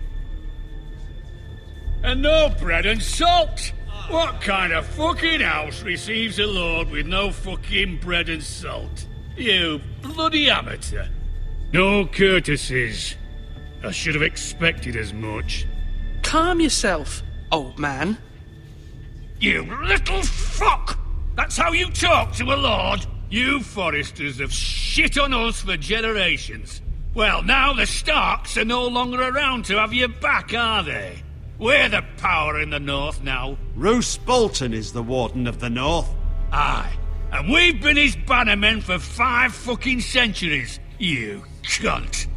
[SPEAKER 2] And no bread and salt! What kind of fucking house receives a lord with no fucking bread and salt? You bloody amateur. No courtesies. I should have expected as much.
[SPEAKER 14] Calm yourself, old man.
[SPEAKER 2] You little fuck! That's how you talk to a lord? You Forresters have shit on us for generations. Well, now the Starks are no longer around to have your back, are they? We're the power in the North now.
[SPEAKER 11] Roose Bolton is the Warden of the North.
[SPEAKER 2] Aye. And we've been his bannermen for 5 fucking centuries, you cunt.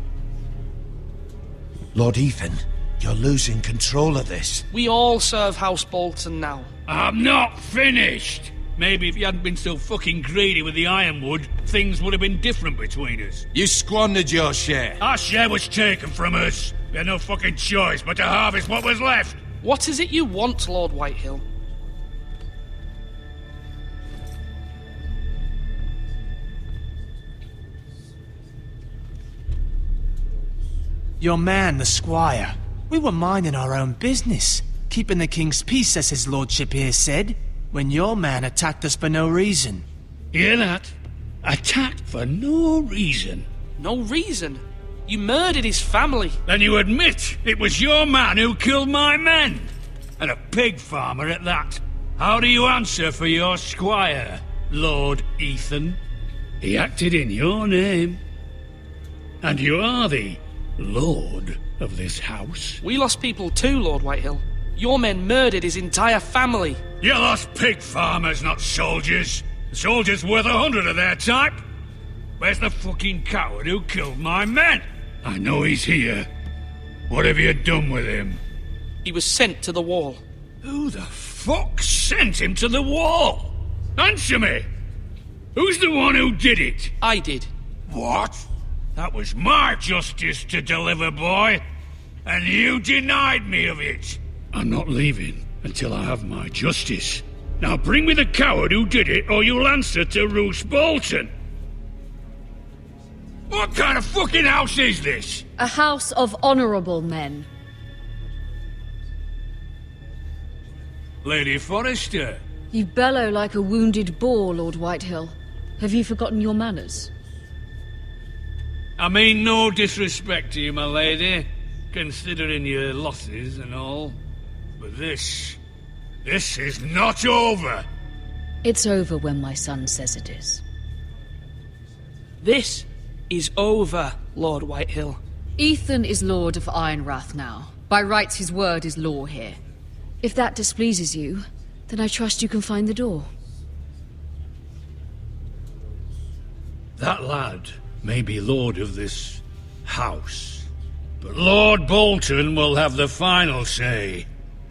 [SPEAKER 3] Lord Ethan, you're losing control of this.
[SPEAKER 14] We all serve House Bolton now.
[SPEAKER 2] I'm not finished. Maybe if you hadn't been so fucking greedy with the ironwood, things would have been different between us.
[SPEAKER 3] You squandered your share.
[SPEAKER 2] Our share was taken from us. We had no fucking choice but to harvest what was left.
[SPEAKER 14] What is it you want, Lord Whitehill?
[SPEAKER 3] Your man, the squire. We were minding our own business, keeping the king's peace, as his lordship here said, when your man attacked us for no reason.
[SPEAKER 2] Hear that? Attacked for no reason.
[SPEAKER 14] No reason? You murdered his family.
[SPEAKER 2] Then you admit it was your man who killed my men. And a pig farmer at that. How do you answer for your squire, Lord Ethan? He acted in your name. And you are the lord of this house.
[SPEAKER 14] We lost people too, Lord Whitehill. Your men murdered his entire family.
[SPEAKER 2] You lost pig farmers, not soldiers. The soldiers worth 100 of their type. Where's the fucking coward who killed my men? I know he's here. What have you done with him?
[SPEAKER 14] He was sent to the wall.
[SPEAKER 2] Who the fuck sent him to the wall? Answer me! Who's the one who did it?
[SPEAKER 14] I did.
[SPEAKER 2] What? That was my justice to deliver, boy. And you denied me of it. I'm not leaving until I have my justice. Now bring me the coward who did it, or you'll answer to Roose Bolton. What kind of fucking house is this?
[SPEAKER 9] A house of honorable men.
[SPEAKER 2] Lady Forrester.
[SPEAKER 9] You bellow like a wounded boar, Lord Whitehill. Have you forgotten your manners?
[SPEAKER 2] I mean no disrespect to you, my lady, considering your losses and all. But this is not over.
[SPEAKER 9] It's over when my son says it is.
[SPEAKER 14] This is over, Lord Whitehill.
[SPEAKER 9] Ethan is Lord of Ironrath now. By rights, his word is law here. If that displeases you, then I trust you can find the door.
[SPEAKER 2] That lad may be lord of this house, but Lord Bolton will have the final say.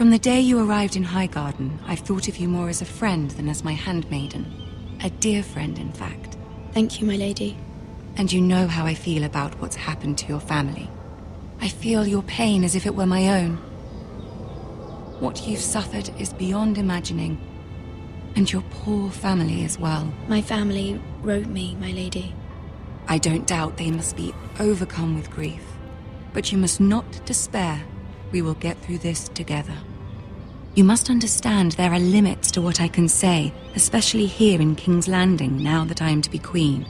[SPEAKER 15] From the day you arrived in Highgarden, I've thought of you more as a friend than as my handmaiden. A dear friend, in fact.
[SPEAKER 16] Thank you, my lady.
[SPEAKER 15] And you know how I feel about what's happened to your family. I feel your pain as if it were my own. What you've suffered is beyond imagining. And your poor family as well.
[SPEAKER 16] My family wrote me, my lady.
[SPEAKER 15] I don't doubt they must be overcome with grief. But you must not despair. We will get through this together. You must understand there are limits to what I can say, especially here in King's Landing, now that I am to be queen.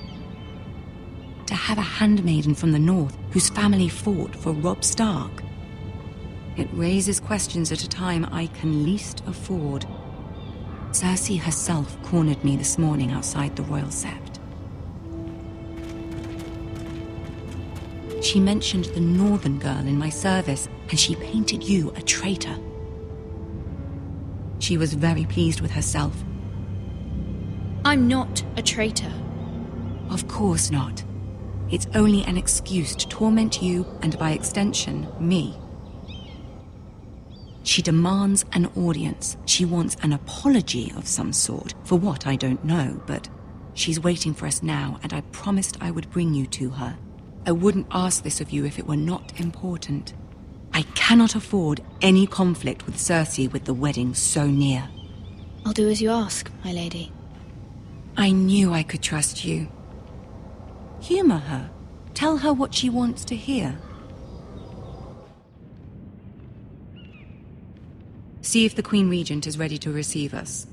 [SPEAKER 15] To have a handmaiden from the north whose family fought for Robb Stark. It raises questions at a time I can least afford. Cersei herself cornered me this morning outside the Royal Sept. She mentioned the northern girl in my service, and she painted you a traitor. She was very pleased with herself.
[SPEAKER 16] I'm not a traitor.
[SPEAKER 15] Of course not. It's only an excuse to torment you, and by extension, me. She demands an audience. She wants an apology of some sort, for what I don't know, but she's waiting for us now, and I promised I would bring you to her. I wouldn't ask this of you if it were not important. I cannot afford any conflict with Cersei with the wedding so near.
[SPEAKER 16] I'll do as you ask, my lady.
[SPEAKER 15] I knew I could trust you. Humor her. Tell her what she wants to hear. See if the Queen Regent is ready to receive us.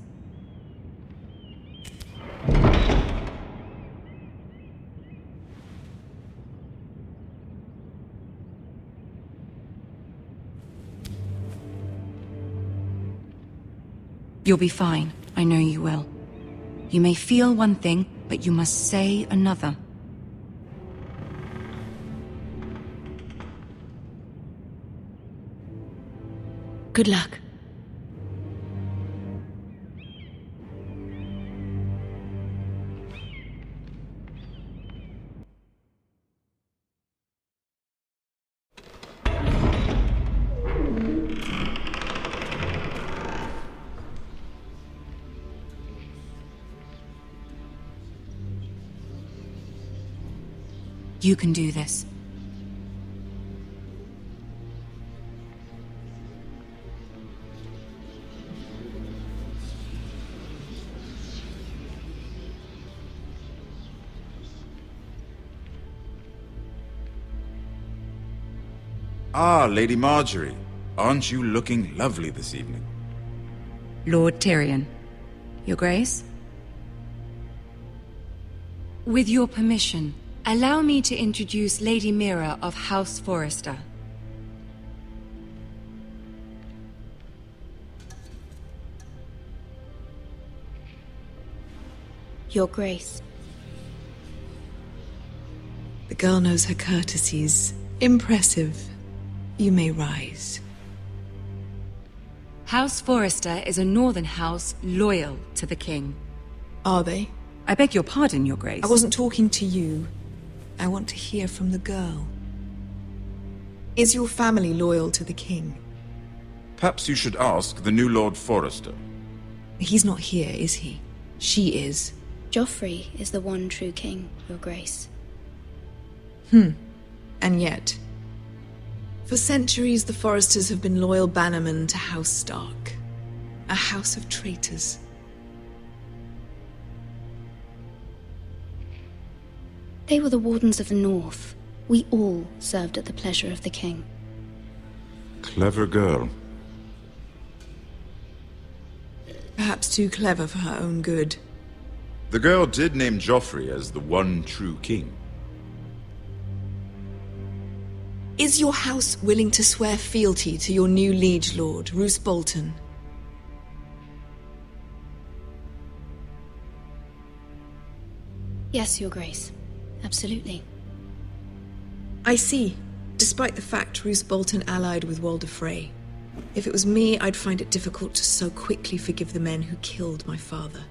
[SPEAKER 15] You'll be fine. I know you will. You may feel one thing, but you must say another.
[SPEAKER 16] Good luck.
[SPEAKER 15] You can do this.
[SPEAKER 17] Ah, Lady Marjorie. Aren't you looking lovely this evening?
[SPEAKER 15] Lord Tyrion. Your Grace? With your permission, allow me to introduce Lady Mira of House Forrester.
[SPEAKER 16] Your Grace.
[SPEAKER 18] The girl knows her courtesies. Impressive. You may rise.
[SPEAKER 15] House Forrester is a northern house loyal to the king.
[SPEAKER 18] Are they?
[SPEAKER 15] I beg your pardon, Your Grace.
[SPEAKER 18] I wasn't talking to you. I want to hear from the girl. Is your family loyal to the king?
[SPEAKER 17] Perhaps you should ask the new Lord Forrester.
[SPEAKER 18] He's not here, is he? She is.
[SPEAKER 16] Joffrey is the one true king, Your Grace.
[SPEAKER 18] And yet... For centuries, the Forresters have been loyal bannermen to House Stark. A house of traitors.
[SPEAKER 16] They were the Wardens of the North. We all served at the pleasure of the king.
[SPEAKER 17] Clever girl.
[SPEAKER 18] Perhaps too clever for her own good.
[SPEAKER 17] The girl did name Joffrey as the one true king.
[SPEAKER 18] Is your house willing to swear fealty to your new liege lord, Roose Bolton?
[SPEAKER 16] Yes, Your Grace. Absolutely.
[SPEAKER 18] I see. Despite the fact Roose Bolton allied with Walder Frey. If it was me, I'd find it difficult to so quickly forgive the men who killed my father.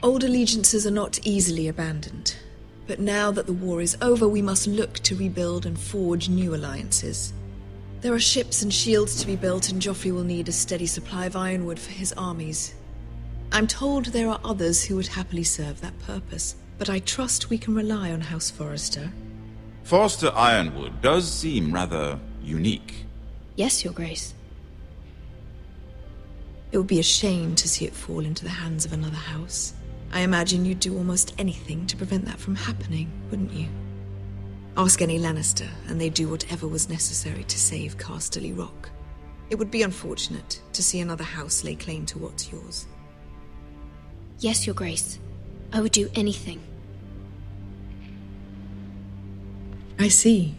[SPEAKER 18] Old allegiances are not easily abandoned. But now that the war is over, we must look to rebuild and forge new alliances. There are ships and shields to be built, and Joffrey will need a steady supply of ironwood for his armies. I'm told there are others who would happily serve that purpose, but I trust we can rely on House Forrester.
[SPEAKER 17] Forrester Ironwood does seem rather unique.
[SPEAKER 16] Yes, Your Grace.
[SPEAKER 18] It would be a shame to see it fall into the hands of another house. I imagine you'd do almost anything to prevent that from happening, wouldn't you? Ask any Lannister, and they'd do whatever was necessary to save Casterly Rock. It would be unfortunate to see another house lay claim to what's yours.
[SPEAKER 16] Yes, Your Grace. I would do anything.
[SPEAKER 18] I see.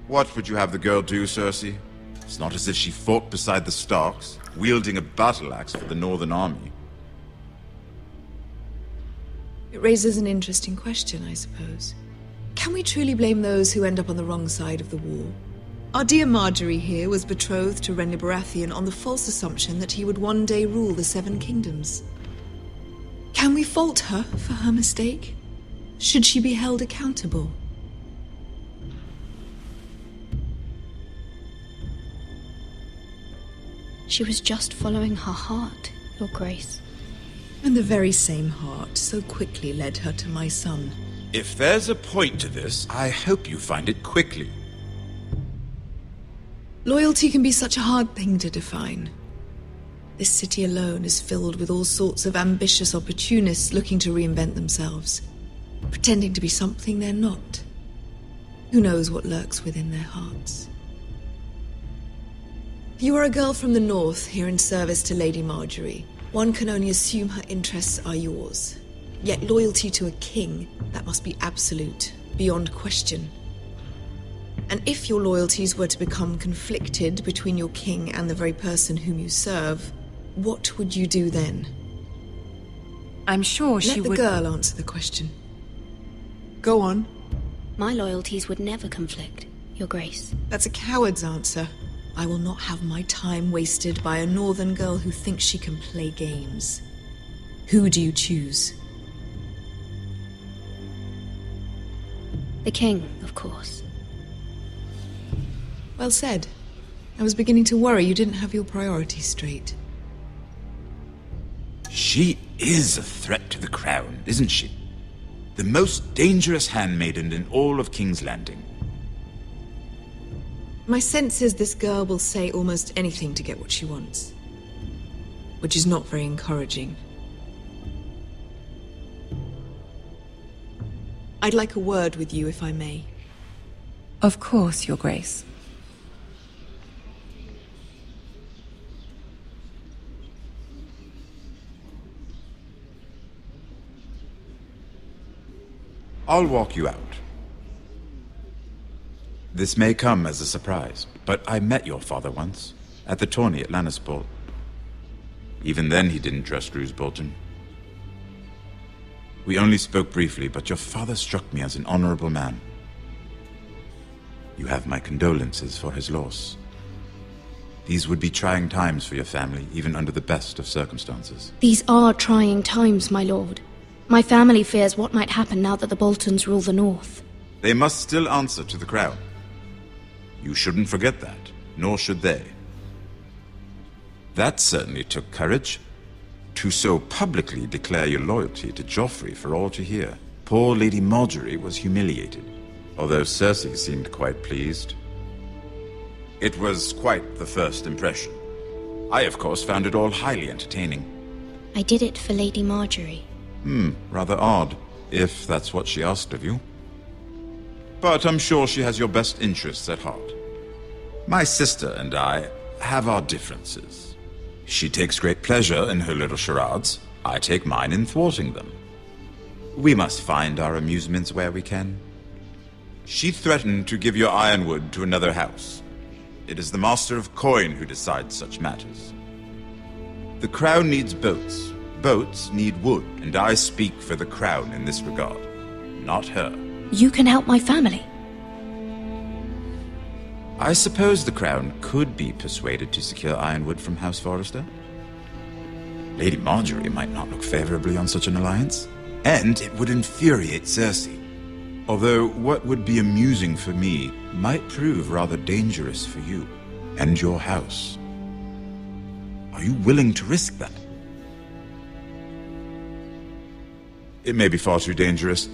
[SPEAKER 17] What would you have the girl do, Cersei? It's not as if she fought beside the Starks, wielding a battle axe for the Northern Army.
[SPEAKER 18] It raises an interesting question, I suppose. Can we truly blame those who end up on the wrong side of the war? Our dear Marjorie here was betrothed to Renly Baratheon on the false assumption that he would one day rule the Seven Kingdoms. Can we fault her for her mistake? Should she be held accountable?
[SPEAKER 16] She was just following her heart, Your Grace.
[SPEAKER 18] And the very same heart so quickly led her to my son.
[SPEAKER 17] If there's a point to this, I hope you find it quickly.
[SPEAKER 18] Loyalty can be such a hard thing to define. This city alone is filled with all sorts of ambitious opportunists looking to reinvent themselves, pretending to be something they're not. Who knows what lurks within their hearts? You are a girl from the north here in service to Lady Marjorie. One can only assume her interests are yours. Yet loyalty to a king, that must be absolute, beyond question. And if your loyalties were to become conflicted between your king and the very person whom you serve, what would you do then?
[SPEAKER 15] I'm sure she would...
[SPEAKER 18] Let the girl answer the question. Go on.
[SPEAKER 16] My loyalties would never conflict, Your Grace.
[SPEAKER 18] That's a coward's answer. I will not have my time wasted by a northern girl who thinks she can play games. Who do you choose?
[SPEAKER 16] The king, of course.
[SPEAKER 18] Well said. I was beginning to worry you didn't have your priorities straight.
[SPEAKER 17] She is a threat to the crown, isn't she? The most dangerous handmaiden in all of King's Landing.
[SPEAKER 18] My sense is this girl will say almost anything to get what she wants. Which is not very encouraging. I'd like a word with you, if I may.
[SPEAKER 15] Of course, Your Grace.
[SPEAKER 17] I'll walk you out. This may come as a surprise, but I met your father once, at the tourney at Lannisport. Even then he didn't trust Roose Bolton. We only spoke briefly, but your father struck me as an honorable man. You have my condolences for his loss. These would be trying times for your family, even under the best of circumstances.
[SPEAKER 16] These are trying times, my lord. My family fears what might happen now that the Boltons rule the North.
[SPEAKER 17] They must still answer to the crown. You shouldn't forget that, nor should they. That certainly took courage. To so publicly declare your loyalty to Joffrey for all to hear. Poor Lady Marjorie was humiliated, although Cersei seemed quite pleased. It was quite the first impression. I, of course, found it all highly entertaining.
[SPEAKER 16] I did it for Lady Marjorie.
[SPEAKER 17] Rather odd, if that's what she asked of you. But I'm sure she has your best interests at heart. My sister and I have our differences. She takes great pleasure in her little charades. I take mine in thwarting them. We must find our amusements where we can. She threatened to give your ironwood to another house. It is the Master of Coin who decides such matters. The crown needs boats. Boats need wood, and I speak for the crown in this regard, not her.
[SPEAKER 16] You can help my family.
[SPEAKER 17] I suppose the crown could be persuaded to secure ironwood from House Forrester. Lady Marjorie might not look favorably on such an alliance, and it would infuriate Cersei. Although what would be amusing for me might prove rather dangerous for you and your house. Are you willing to risk that? It may be far too dangerous.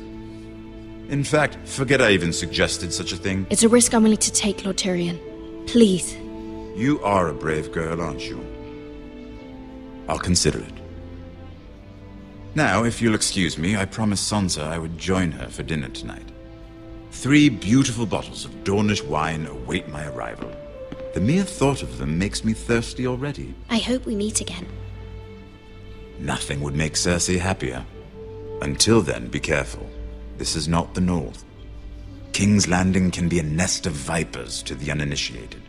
[SPEAKER 17] In fact, forget I even suggested such a thing.
[SPEAKER 13] It's a risk I'm willing to take, Lord Tyrion. Please.
[SPEAKER 17] You are a brave girl, aren't you? I'll consider it. Now, if you'll excuse me, I promised Sansa I would join her for dinner tonight. 3 beautiful bottles of Dornish wine await my arrival. The mere thought of them makes me thirsty already.
[SPEAKER 13] I hope we meet again.
[SPEAKER 17] Nothing would make Cersei happier. Until then, be careful. This is not the North. King's Landing can be a nest of vipers to the uninitiated.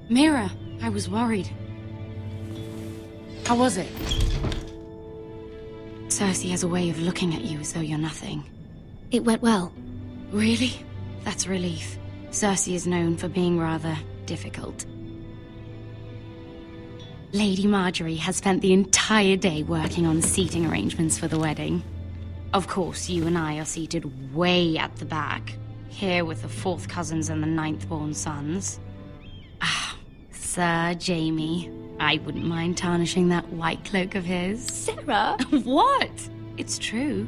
[SPEAKER 9] Mira, I was worried. How was it? Cersei has a way of looking at you as though you're nothing.
[SPEAKER 13] It went well.
[SPEAKER 9] Really? That's a relief. Cersei is known for being rather difficult. Lady Margaery has spent the entire day working on seating arrangements for the wedding. Of course, you and I are seated way at the back, here with the 4th cousins and the 9th-born sons. Ah, Sir Jaime. I wouldn't mind tarnishing that white cloak of his.
[SPEAKER 13] Sarah?
[SPEAKER 9] What? It's true.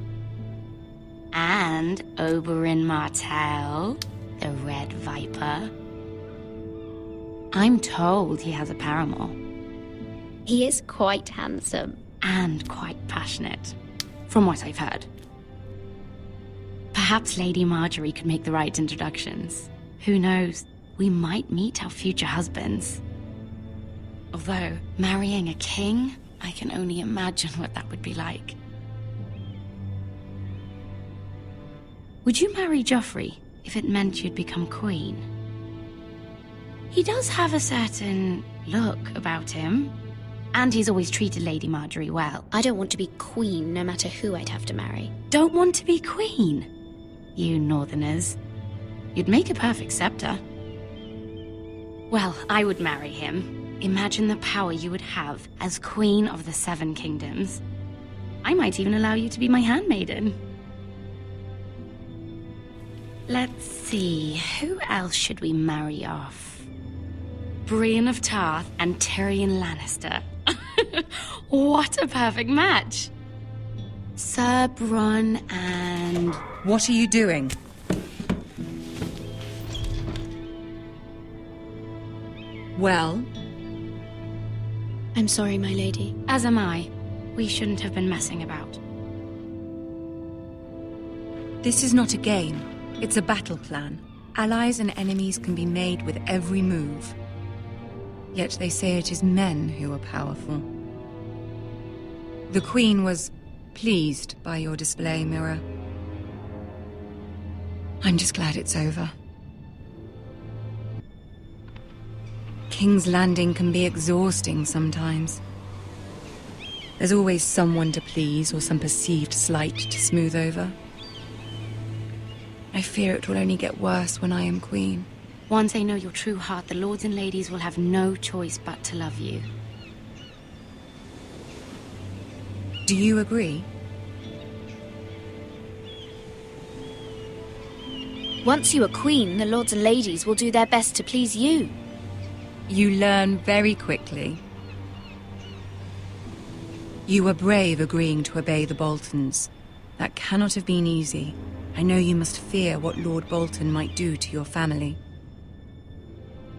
[SPEAKER 9] And Oberyn Martell, the Red Viper. I'm told he has a paramour.
[SPEAKER 13] He is quite handsome.
[SPEAKER 9] And quite passionate, from what I've heard. Perhaps Lady Margaery could make the right introductions. Who knows? We might meet our future husbands. Although, marrying a king, I can only imagine what that would be like. Would you marry Joffrey if it meant you'd become queen? He does have a certain look about him, and he's always treated Lady Margaery well.
[SPEAKER 13] I don't want to be queen, no matter who I'd have to marry.
[SPEAKER 9] Don't want to be queen? You northerners. You'd make a perfect scepter. Well, I would marry him. Imagine the power you would have as Queen of the 7 Kingdoms. I might even allow you to be my handmaiden. Let's see, who else should we marry off? Brienne of Tarth and Tyrion Lannister. What a perfect match! Sir Bronn and...
[SPEAKER 15] What are you doing? Well?
[SPEAKER 13] I'm sorry, my lady.
[SPEAKER 9] As am I. We shouldn't have been messing about.
[SPEAKER 15] This is not a game. It's a battle plan. Allies and enemies can be made with every move. Yet they say it is men who are powerful. The Queen was pleased by your display, Mira. I'm just glad it's over. King's Landing can be exhausting sometimes. There's always someone to please or some perceived slight to smooth over. I fear it will only get worse when I am queen.
[SPEAKER 9] Once they know your true heart, the lords and ladies will have no choice but to love you.
[SPEAKER 15] Do you agree?
[SPEAKER 13] Once you are queen, the lords and ladies will do their best to please you.
[SPEAKER 15] You learn very quickly. You were brave agreeing to obey the Boltons. That cannot have been easy. I know you must fear what Lord Bolton might do to your family.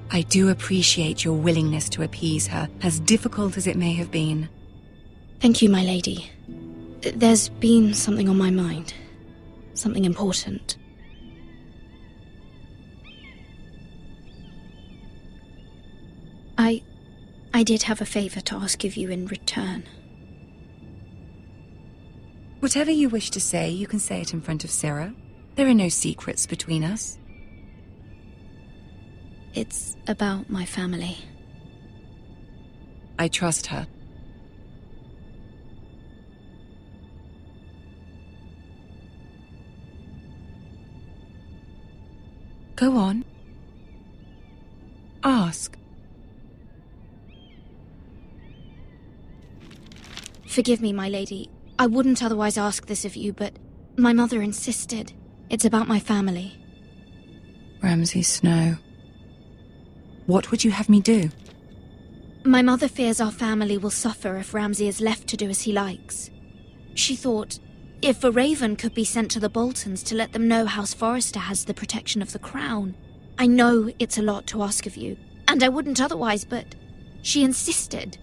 [SPEAKER 15] I do appreciate your willingness to appease her, as difficult as it may have been.
[SPEAKER 13] Thank you, my lady. There's been something on my mind. Something important. I did have a favor to ask of you in return.
[SPEAKER 15] Whatever you wish to say, you can say it in front of Sarah. There are no secrets between us.
[SPEAKER 13] It's about my family.
[SPEAKER 15] I trust her. Go on. Ask.
[SPEAKER 16] Forgive me, my lady. I wouldn't otherwise ask this of you, but my mother insisted. It's about my family.
[SPEAKER 15] Ramsay Snow. What would you have me do?
[SPEAKER 16] My mother fears our family will suffer if Ramsay is left to do as he likes. She thought, if a raven could be sent to the Boltons to let them know House Forrester has the protection of the crown. I know it's a lot to ask of you, and I wouldn't otherwise, but she insisted.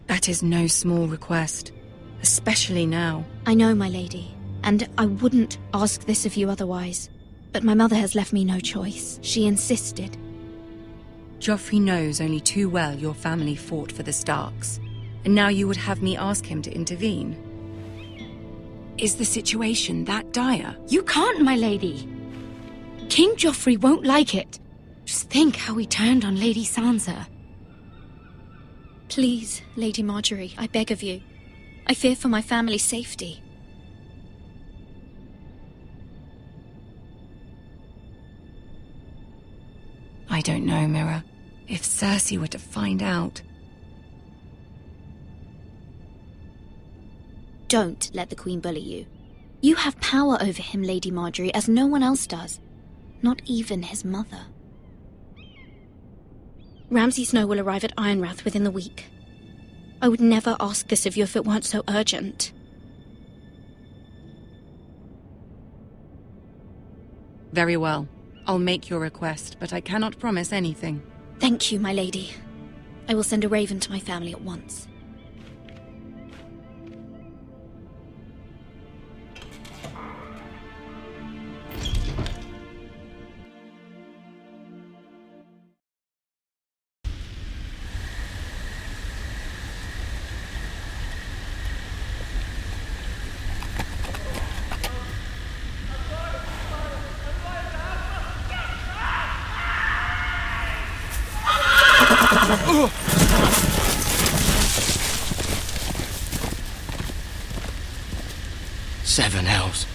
[SPEAKER 15] That is no small request, especially now.
[SPEAKER 16] I know, my lady, and I wouldn't ask this of you otherwise. But my mother has left me no choice. She insisted.
[SPEAKER 15] Joffrey knows only too well your family fought for the Starks, and now you would have me ask him to intervene. Is the situation that dire?
[SPEAKER 16] You can't, my lady. King Joffrey won't like it. Just think how he turned on Lady Sansa. Please, Lady Marjorie, I beg of you. I fear for my family's safety.
[SPEAKER 15] I don't know, Mira. If Cersei were to find out...
[SPEAKER 16] Don't let the Queen bully you. You have power over him, Lady Marjorie, as no one else does. Not even his mother. Ramsay Snow will arrive at Ironrath within the week. I would never ask this of you if it weren't so urgent.
[SPEAKER 15] Very well. I'll make your request, but I cannot promise anything.
[SPEAKER 16] Thank you, my lady. I will send a raven to my family at once.
[SPEAKER 4] Seven hells.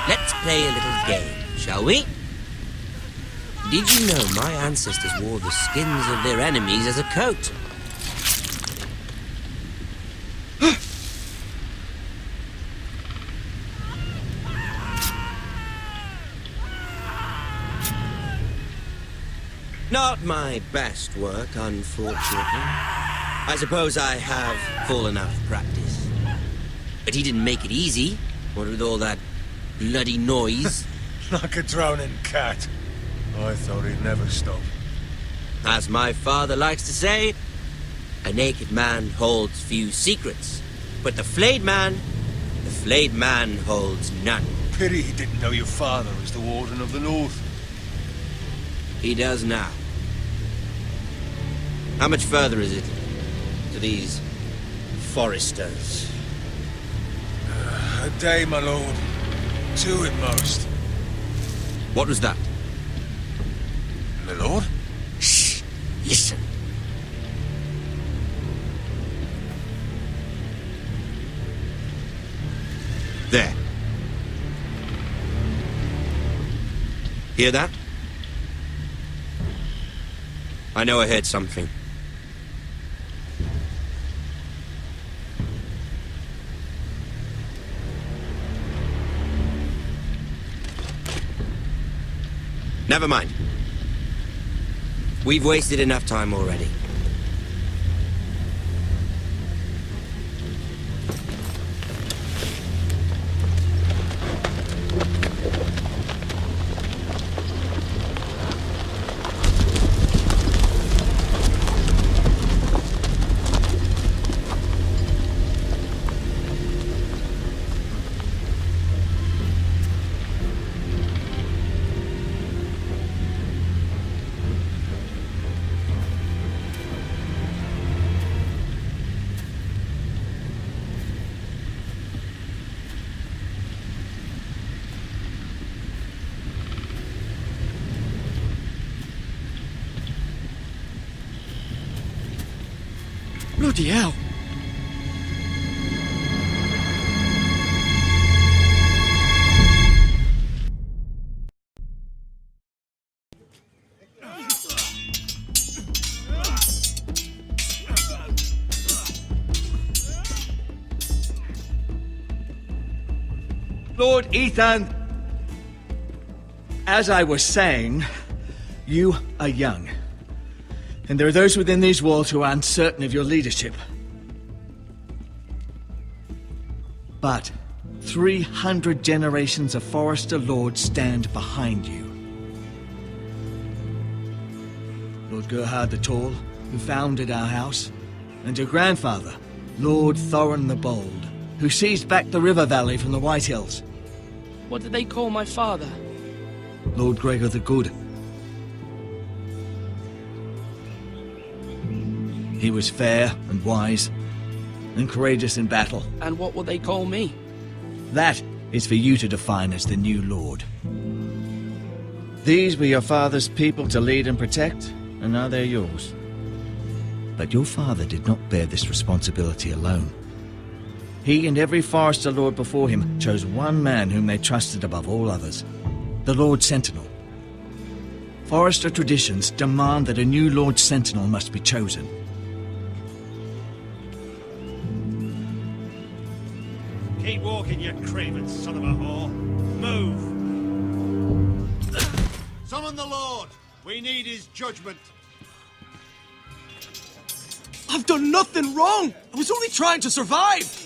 [SPEAKER 19] Let's play a little game, shall we? Did you know my ancestors wore the skins of their enemies as a coat? Not my best work, unfortunately. I suppose I have full enough practice. But he didn't make it easy, what with all that bloody noise.
[SPEAKER 6] Like a drowning cat. I thought he'd never stop.
[SPEAKER 19] As my father likes to say, a naked man holds few secrets, but the flayed man holds none.
[SPEAKER 6] Pity he didn't know your father was the Warden of the North.
[SPEAKER 19] He does now. How much further is it to these Forresters?
[SPEAKER 6] A day, my lord. 2 at most.
[SPEAKER 19] What was that?
[SPEAKER 6] My lord?
[SPEAKER 19] Shh! Listen. There. Hear that? I know I heard something. Never mind. We've wasted enough time already.
[SPEAKER 20] Bloody hell!
[SPEAKER 7] Lord Ethan, as I was saying, you are young. And there are those within these walls who are uncertain of your leadership. But 300 generations of Forester Lords stand behind you. Lord Gerhard the Tall, who founded our house, and your grandfather, Lord Thorin the Bold, who seized back the river valley from the White Hills.
[SPEAKER 14] What did they call my father?
[SPEAKER 7] Lord Gregor the Good. He was fair and wise, and courageous in battle.
[SPEAKER 14] And what will they call me?
[SPEAKER 7] That is for you to define as the new lord. These were your father's people to lead and protect, and now they're yours. But your father did not bear this responsibility alone. He and every Forester Lord before him chose one man whom they trusted above all others, the Lord Sentinel. Forester traditions demand that a new Lord Sentinel must be chosen.
[SPEAKER 11] Keep walking, you craven son of a whore. Move! Summon the Lord! We need his judgment.
[SPEAKER 8] I've done nothing wrong! I was only trying to survive!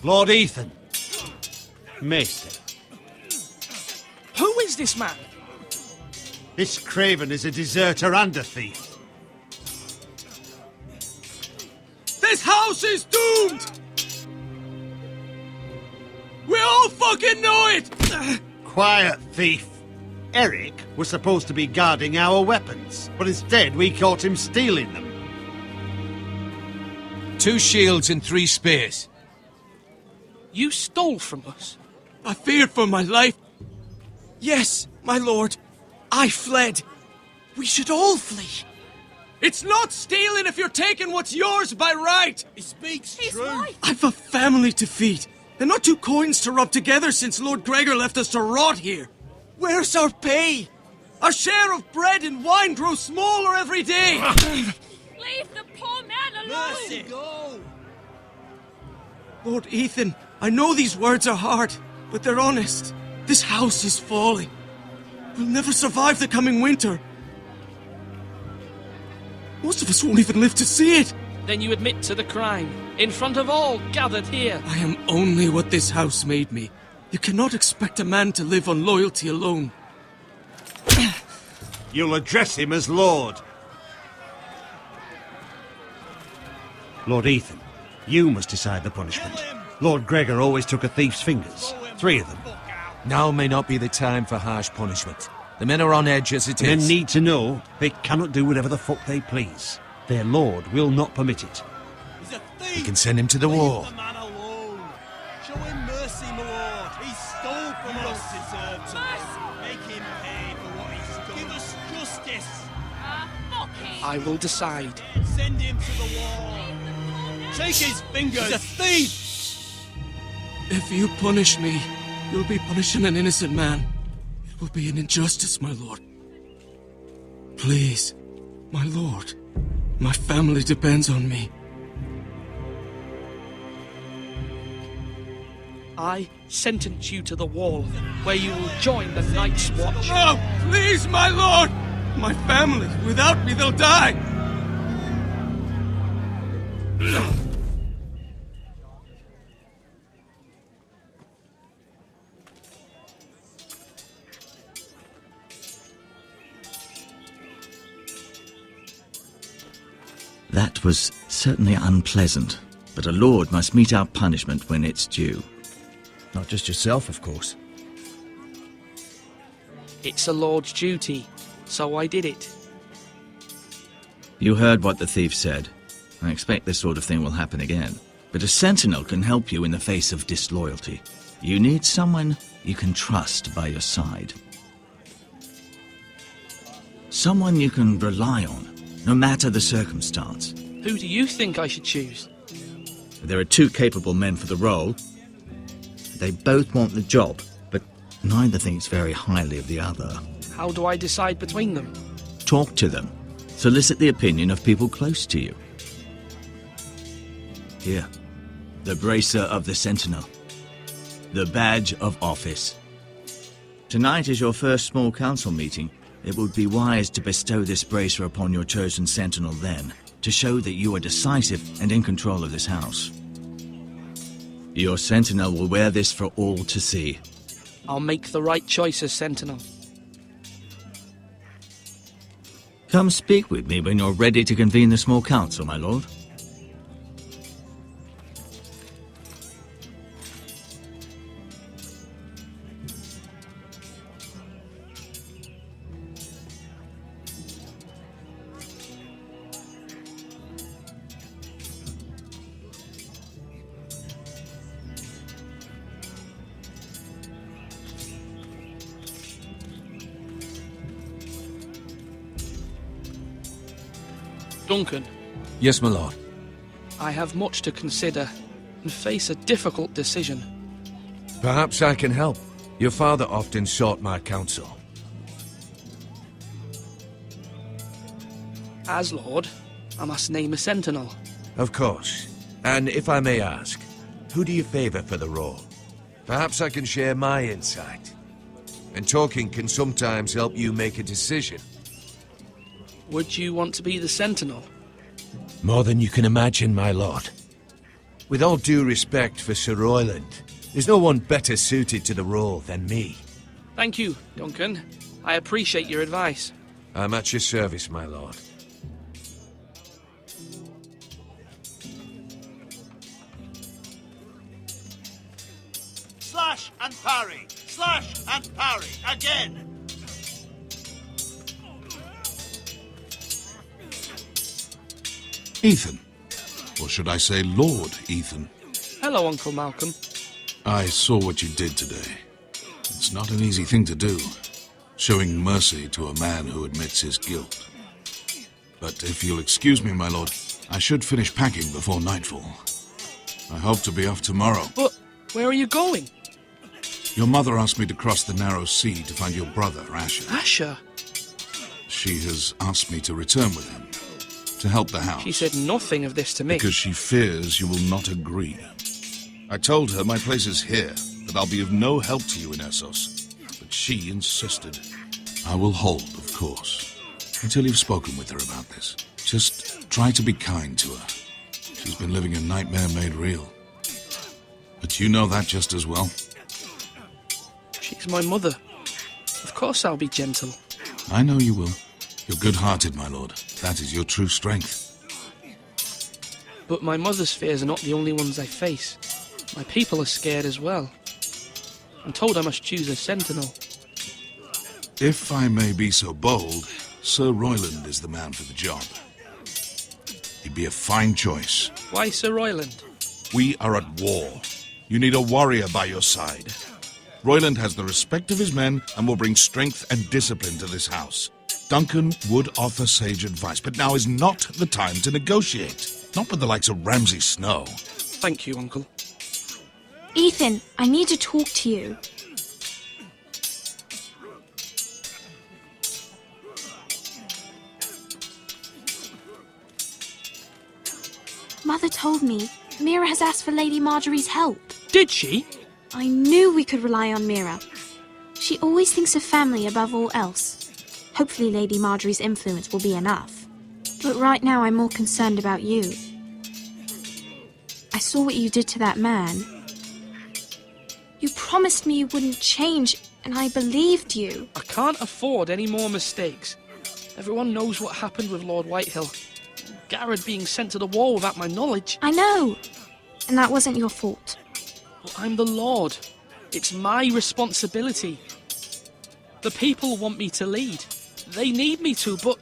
[SPEAKER 11] Lord Ethan. Maester.
[SPEAKER 14] Who is this man?
[SPEAKER 11] This craven is a deserter and a thief.
[SPEAKER 8] This house is doomed! We all fucking know it!
[SPEAKER 11] Quiet, thief. Eric was supposed to be guarding our weapons, but instead we caught him stealing them.
[SPEAKER 6] 2 shields and 3 spears.
[SPEAKER 14] You stole from us?
[SPEAKER 8] I feared for my life. Yes, my lord. I fled. We should all flee. It's not stealing if you're taking what's yours by right.
[SPEAKER 11] He speaks true.
[SPEAKER 8] I've a family to feed, and not 2 coins to rub together since Lord Gregor left us to rot here. Where's our pay? Our share of bread and wine grows smaller every day.
[SPEAKER 12] Leave the poor man alone!
[SPEAKER 11] Mercy, go!
[SPEAKER 8] Lord Ethan, I know these words are hard, but they're honest. This house is falling. We'll never survive the coming winter. Most of us won't even live to see it.
[SPEAKER 14] Then you admit to the crime, in front of all gathered here.
[SPEAKER 8] I am only what this house made me. You cannot expect a man to live on loyalty alone.
[SPEAKER 11] You'll address him as Lord. Lord Ethan, you must decide the punishment. Lord Gregor always took a thief's fingers. 3 of them.
[SPEAKER 6] Now may not be the time for harsh punishment. The men are on edge as it is.
[SPEAKER 11] Men need to know they cannot do whatever the fuck they please. Their lord will not permit it.
[SPEAKER 8] He's a thief!
[SPEAKER 6] You can send him to the wall.
[SPEAKER 8] Leave the man alone. Show him mercy, my lord. He stole from us. Deserve to make him pay for what he stole. Give us justice.
[SPEAKER 12] Fuck him!
[SPEAKER 14] I will decide.
[SPEAKER 8] Send him to the wall. Take his fingers. He's a thief! If you punish me, you'll be punishing an innocent man. It will be an injustice, my lord. Please, my lord. My family depends on me.
[SPEAKER 14] I sentence you to the wall, where you will join the Night's Watch.
[SPEAKER 8] No, please, my lord! My family, without me, they'll die!
[SPEAKER 7] That was certainly unpleasant, but a lord must mete out punishment when it's due. Not just yourself, of course.
[SPEAKER 14] It's a lord's duty, so I did it.
[SPEAKER 7] You heard what the thief said. I expect this sort of thing will happen again. But a sentinel can help you in the face of disloyalty. You need someone you can trust by your side. Someone you can rely on, no matter the circumstance.
[SPEAKER 14] Who do you think I should choose?
[SPEAKER 7] There are two capable men for the role. They both want the job, but neither thinks very highly of the other.
[SPEAKER 14] How do I decide between them?
[SPEAKER 7] Talk to them. Solicit the opinion of people close to you. Here, the bracer of the Sentinel. The badge of office. Tonight is your first small council meeting. It would be wise to bestow this bracer upon your chosen Sentinel then, to show that you are decisive and in control of this house. Your Sentinel will wear this for all to see.
[SPEAKER 14] I'll make the right choice as Sentinel.
[SPEAKER 7] Come speak with me when you're ready to convene the small council, my lord.
[SPEAKER 14] Duncan.
[SPEAKER 6] Yes, my lord.
[SPEAKER 14] I have much to consider and face a difficult decision.
[SPEAKER 6] Perhaps I can help. Your father often sought my counsel.
[SPEAKER 14] As Lord, I must name a Sentinel.
[SPEAKER 6] Of course. And if I may ask, who do you favor for the role? Perhaps I can share my insight. And talking can sometimes help you make a decision.
[SPEAKER 14] Would you want to be the Sentinel?
[SPEAKER 6] More than you can imagine, my lord. With all due respect for Sir Royland, there's no one better suited to the role than me.
[SPEAKER 14] Thank you, Duncan. I appreciate your advice.
[SPEAKER 6] I'm at your service, my lord.
[SPEAKER 5] Slash and parry! Slash and parry! Again! Ethan. Or should I say Lord Ethan?
[SPEAKER 14] Hello, Uncle Malcolm.
[SPEAKER 5] I saw what you did today. It's not an easy thing to do, showing mercy to a man who admits his guilt. But if you'll excuse me, my lord, I should finish packing before nightfall. I hope to be off tomorrow.
[SPEAKER 14] But where are you going?
[SPEAKER 5] Your mother asked me to cross the narrow sea to find your brother, Asher.
[SPEAKER 14] Asher?
[SPEAKER 5] She has asked me to return with him, to help the house.
[SPEAKER 14] She said nothing of this to me.
[SPEAKER 5] Because she fears you will not agree. I told her my place is here, that I'll be of no help to you in Essos. But she insisted. I will hold, of course, until you've spoken with her about this. Just try to be kind to her. She's been living a nightmare made real. But you know that just as well.
[SPEAKER 14] She's my mother. Of course I'll be gentle.
[SPEAKER 5] I know you will. You're good-hearted, my lord. That is your true strength.
[SPEAKER 14] But my mother's fears are not the only ones I face. My people are scared as well. I'm told I must choose a Sentinel.
[SPEAKER 5] If I may be so bold, Sir Royland is the man for the job. He'd be a fine choice.
[SPEAKER 14] Why Sir Royland?
[SPEAKER 5] We are at war. You need a warrior by your side. Royland has the respect of his men and will bring strength and discipline to this house. Duncan would offer sage advice, but now is not the time to negotiate. Not with the likes of Ramsay Snow.
[SPEAKER 14] Thank you, Uncle.
[SPEAKER 10] Ethan, I need to talk to you. Mother told me Mira has asked for Lady Marjorie's help.
[SPEAKER 14] Did she?
[SPEAKER 10] I knew we could rely on Mira. She always thinks of family above all else. Hopefully Lady Marjorie's influence will be enough. But right now I'm more concerned about you. I saw what you did to that man. You promised me you wouldn't change, and I believed you.
[SPEAKER 14] I can't afford any more mistakes. Everyone knows what happened with Lord Whitehill. Garrett being sent to the war without my knowledge.
[SPEAKER 10] I know. And that wasn't your fault.
[SPEAKER 14] Well, I'm the Lord. It's my responsibility. The people want me to lead. They need me to, but...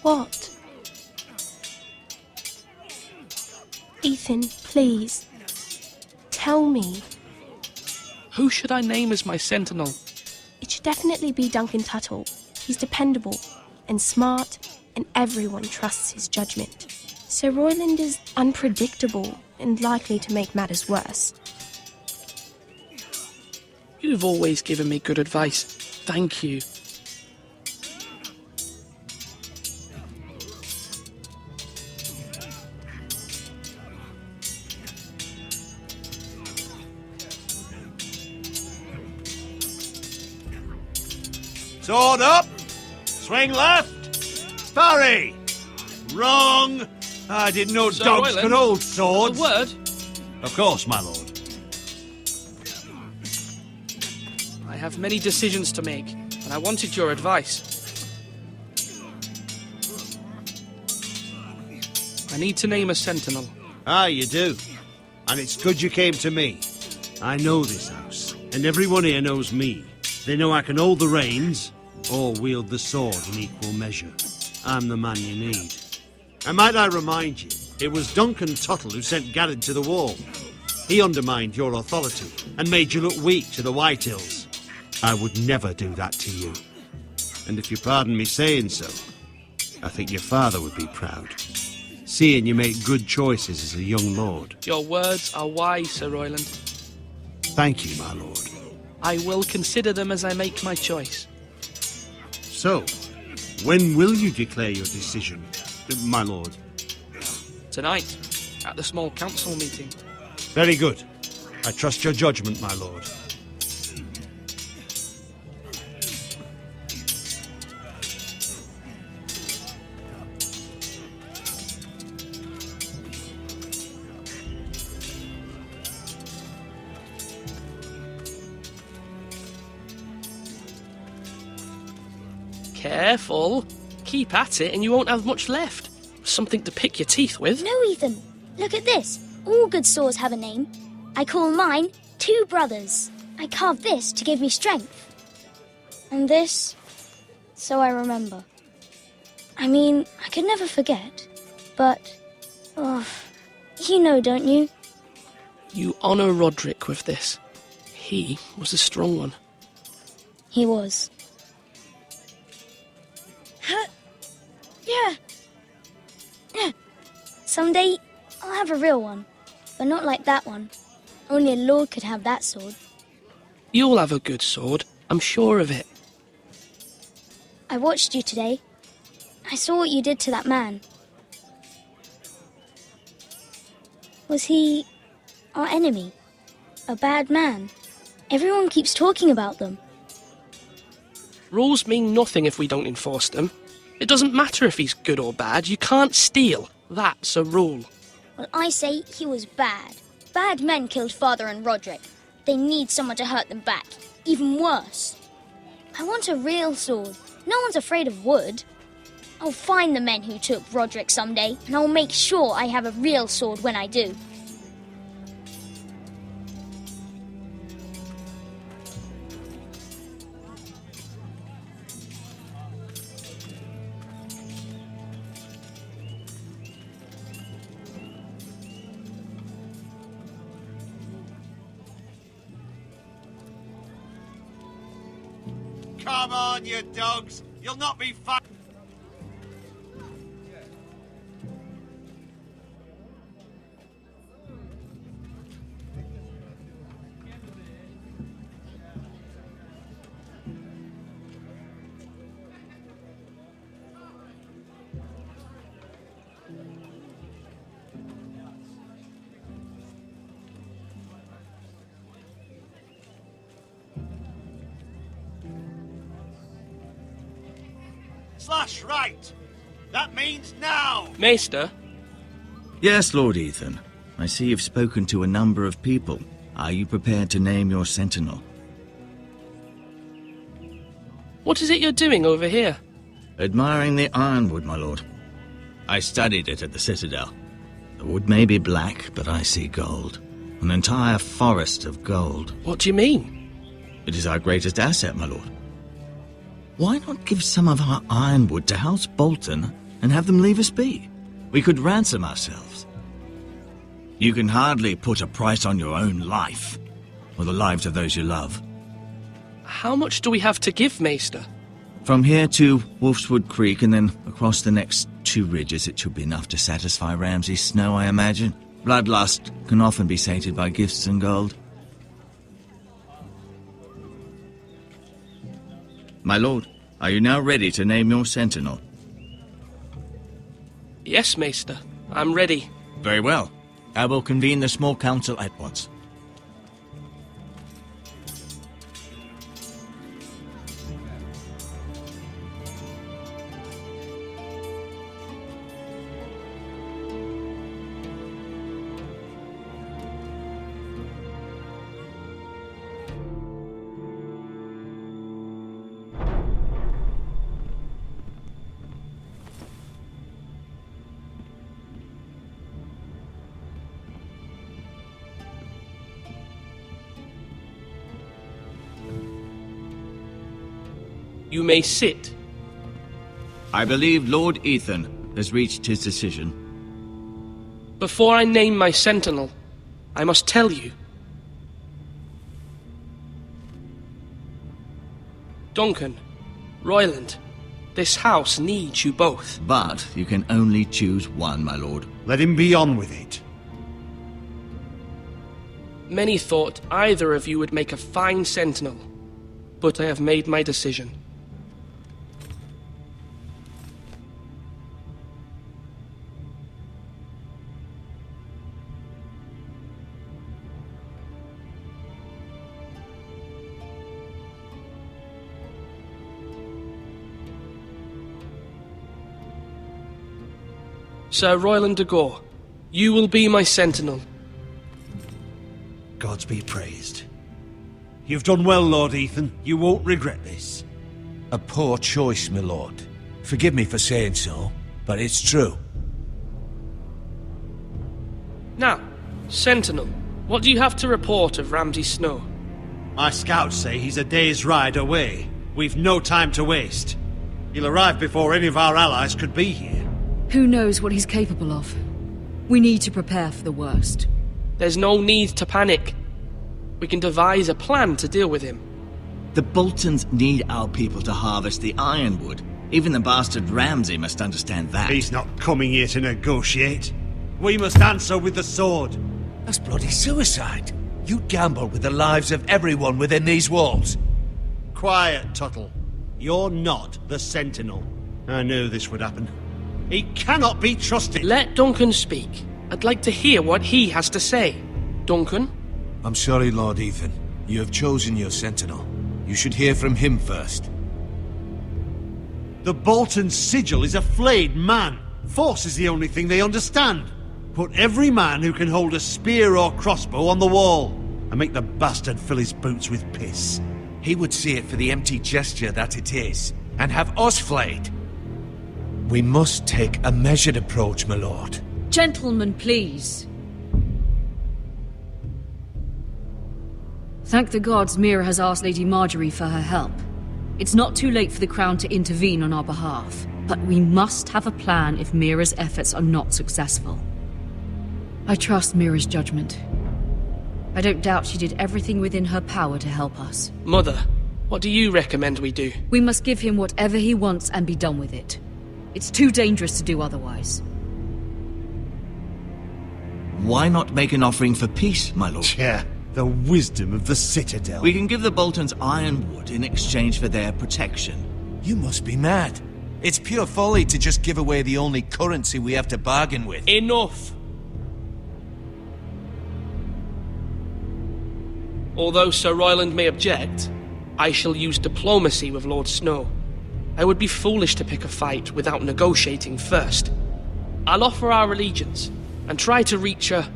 [SPEAKER 10] What? Ethan, please. Tell me.
[SPEAKER 14] Who should I name as my sentinel?
[SPEAKER 10] It should definitely be Duncan Tuttle. He's dependable and smart, and everyone trusts his judgment. Sir Royland is unpredictable and likely to make matters worse.
[SPEAKER 14] You've always given me good advice. Thank you.
[SPEAKER 11] Sword up! Swing left! Parry! Wrong! I didn't know
[SPEAKER 14] Sir
[SPEAKER 11] dogs
[SPEAKER 14] Royland,
[SPEAKER 11] could hold swords.
[SPEAKER 14] A word?
[SPEAKER 11] Of course, my lord.
[SPEAKER 14] I have many decisions to make, and I wanted your advice. I need to name a sentinel.
[SPEAKER 11] Ah, you do. And it's good you came to me. I know this house, and everyone here knows me. They know I can hold the reins, or wield the sword in equal measure. I'm the man you need. And might I remind you, it was Duncan Tuttle who sent Garrett to the wall. He undermined your authority, and made you look weak to the White Hills. I would never do that to you. And if you pardon me saying so, I think your father would be proud, seeing you make good choices as a young lord.
[SPEAKER 14] Your words are wise, Sir Royland.
[SPEAKER 11] Thank you, my lord.
[SPEAKER 14] I will consider them as I make my choice.
[SPEAKER 11] So, when will you declare your decision, my lord?
[SPEAKER 14] Tonight, at the small council meeting.
[SPEAKER 11] Very good. I trust your judgment, my lord.
[SPEAKER 14] Careful. Keep at it and you won't have much left. Something to pick your teeth with.
[SPEAKER 13] No, Ethan. Look at this. All good swords have a name. I call mine Two Brothers. I carved this to give me strength. And this, so I remember. I mean, I could never forget. But, you know, don't you?
[SPEAKER 14] You honour Roderick with this. He was a strong one.
[SPEAKER 13] He was. Yeah. Someday, I'll have a real one. But not like that one. Only a lord could have that sword.
[SPEAKER 14] You'll have a good sword. I'm sure of it.
[SPEAKER 13] I watched you today. I saw what you did to that man. Was he our enemy? A bad man? Everyone keeps talking about them.
[SPEAKER 14] Rules mean nothing if we don't enforce them. It doesn't matter if he's good or bad. You can't steal. That's a rule.
[SPEAKER 13] Well, I say he was bad. Bad men killed Father and Roderick. They need someone to hurt them back. Even worse. I want a real sword. No one's afraid of wood. I'll find the men who took Roderick someday, and I'll make sure I have a real sword when I do.
[SPEAKER 11] Come on, you dogs! You'll not be fun. Slash right! That means now!
[SPEAKER 14] Maester?
[SPEAKER 7] Yes, Lord Ethan. I see you've spoken to a number of people. Are you prepared to name your sentinel?
[SPEAKER 14] What is it you're doing over here?
[SPEAKER 7] Admiring the ironwood, my lord. I studied it at the Citadel. The wood may be black, but I see gold. An entire forest of gold.
[SPEAKER 14] What do you mean?
[SPEAKER 7] It is our greatest asset, my lord. Why not give some of our ironwood to House Bolton and have them leave us be? We could ransom ourselves. You can hardly put a price on your own life, or the lives of those you love.
[SPEAKER 14] How much do we have to give, Maester?
[SPEAKER 7] From here to Wolfswood Creek and then across the next 2 ridges, it should be enough to satisfy Ramsay Snow, I imagine. Bloodlust can often be sated by gifts and gold. My lord, are you now ready to name your sentinel?
[SPEAKER 14] Yes, Maester. I'm ready.
[SPEAKER 7] Very well. I will convene the small council at once.
[SPEAKER 14] You may sit.
[SPEAKER 7] I believe Lord Ethan has reached his decision.
[SPEAKER 14] Before I name my sentinel, I must tell you. Duncan, Royland, this house needs you both.
[SPEAKER 7] But you can only choose one, my lord.
[SPEAKER 11] Let him be on with it.
[SPEAKER 14] Many thought either of you would make a fine sentinel, but I have made my decision. Sir Royland de Gore, you will be my sentinel.
[SPEAKER 11] Gods be praised. You've done well, Lord Ethan. You won't regret this.
[SPEAKER 6] A poor choice, my lord. Forgive me for saying so, but it's true.
[SPEAKER 14] Now, Sentinel, what do you have to report of Ramsay Snow?
[SPEAKER 11] My scouts say he's a day's ride away. We've no time to waste. He'll arrive before any of our allies could be here.
[SPEAKER 9] Who knows what he's capable of? We need to prepare for the worst.
[SPEAKER 14] There's no need to panic. We can devise a plan to deal with him.
[SPEAKER 7] The Boltons need our people to harvest the ironwood. Even the bastard Ramsay must understand that.
[SPEAKER 11] He's not coming here to negotiate. We must answer with the sword.
[SPEAKER 6] That's bloody suicide. You gamble with the lives of everyone within these walls.
[SPEAKER 11] Quiet, Tuttle. You're not the Sentinel. I knew this would happen. He cannot be trusted.
[SPEAKER 14] Let Duncan speak. I'd like to hear what he has to say. Duncan?
[SPEAKER 6] I'm sorry, Lord Ethan. You have chosen your sentinel. You should hear from him first.
[SPEAKER 11] The Bolton sigil is a flayed man. Force is the only thing they understand. Put every man who can hold a spear or crossbow on the wall, and make the bastard fill his boots with piss.
[SPEAKER 6] He would see it for the empty gesture that it is, and have us flayed. We must take a measured approach, my lord.
[SPEAKER 9] Gentlemen, please. Thank the gods Mira has asked Lady Marjorie for her help. It's not too late for the Crown to intervene on our behalf, but we must have a plan if Mira's efforts are not successful. I trust Mira's judgment. I don't doubt she did everything within her power to help us.
[SPEAKER 14] Mother, what do you recommend we do?
[SPEAKER 9] We must give him whatever he wants and be done with it. It's too dangerous to do otherwise.
[SPEAKER 7] Why not make an offering for peace, my lord?
[SPEAKER 11] Yeah, the wisdom of the Citadel.
[SPEAKER 7] We can give the Boltons ironwood in exchange for their protection.
[SPEAKER 6] You must be mad. It's pure folly to just give away the only currency we have to bargain with.
[SPEAKER 14] Enough! Although Sir Royland may object, I shall use diplomacy with Lord Snow. I would be foolish to pick a fight without negotiating first. I'll offer our allegiance, and try to reach a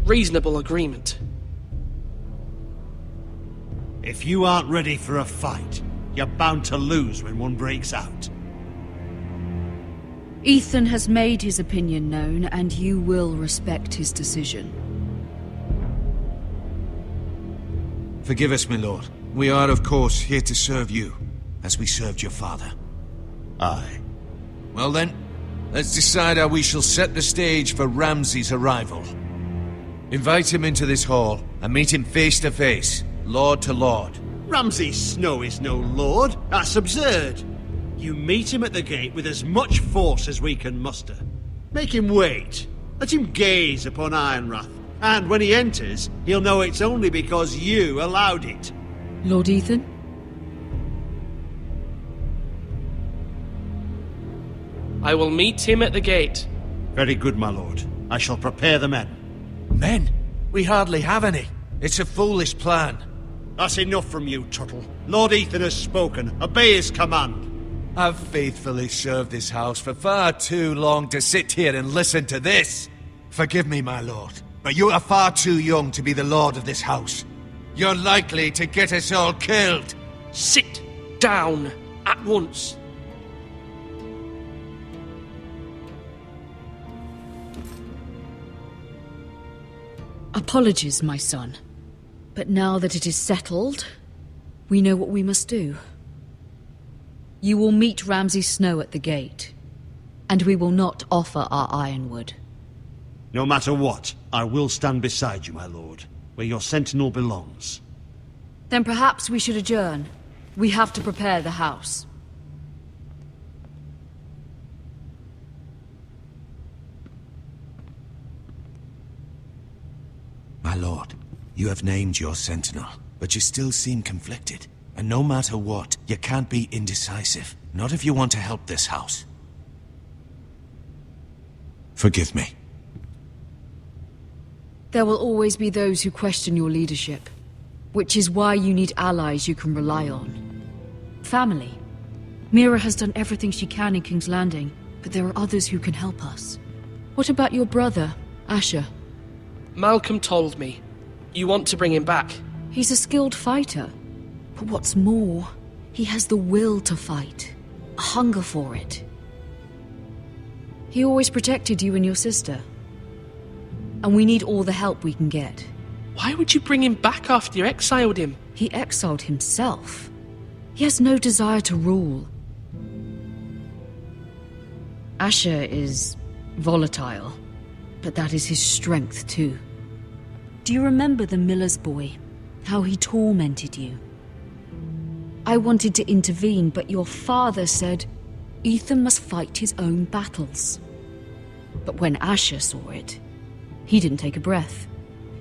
[SPEAKER 14] reasonable agreement.
[SPEAKER 11] If you aren't ready for a fight, you're bound to lose when one breaks out.
[SPEAKER 9] Ethan has made his opinion known, and you will respect his decision.
[SPEAKER 6] Forgive us, my lord. We are, of course, here to serve you, as we served your father.
[SPEAKER 11] Aye.
[SPEAKER 6] Well then, let's decide how we shall set the stage for Ramsay's arrival. Invite him into this hall, and meet him face to face, lord to lord.
[SPEAKER 11] Ramsay Snow is no lord. That's absurd. You meet him at the gate with as much force as we can muster. Make him wait. Let him gaze upon Ironrath. And when he enters, he'll know it's only because you allowed it.
[SPEAKER 9] Lord Ethan?
[SPEAKER 14] I will meet him at the gate.
[SPEAKER 11] Very good, my lord. I shall prepare the men.
[SPEAKER 3] Men? We hardly have any. It's a foolish plan.
[SPEAKER 11] That's enough from you, Tuttle. Lord Ethan has spoken. Obey his command.
[SPEAKER 3] I've faithfully served this house for far too long to sit here and listen to this. Forgive me, my lord, but you are far too young to be the lord of this house. You're likely to get us all killed.
[SPEAKER 14] Sit down at once.
[SPEAKER 9] Apologies, my son. But now that it is settled, we know what we must do. You will meet Ramsay Snow at the gate, and we will not offer our ironwood.
[SPEAKER 11] No matter what, I will stand beside you, my lord, where your sentinel belongs.
[SPEAKER 9] Then perhaps we should adjourn. We have to prepare the house.
[SPEAKER 6] My lord, you have named your sentinel, but you still seem conflicted. And no matter what, you can't be indecisive. Not if you want to help this house. Forgive me.
[SPEAKER 9] There will always be those who question your leadership, which is why you need allies you can rely on. Family. Mira has done everything she can in King's Landing, but there are others who can help us. What about your brother, Asher?
[SPEAKER 14] Malcolm told me. You want to bring him back?
[SPEAKER 9] He's a skilled fighter. But what's more, he has the will to fight. A hunger for it. He always protected you and your sister. And we need all the help we can get.
[SPEAKER 14] Why would you bring him back after you exiled him?
[SPEAKER 9] He exiled himself. He has no desire to rule. Asher is volatile, but that is his strength too. Do you remember the miller's boy? How he tormented you? I wanted to intervene, but your father said Ethan must fight his own battles. But when Asher saw it, he didn't take a breath.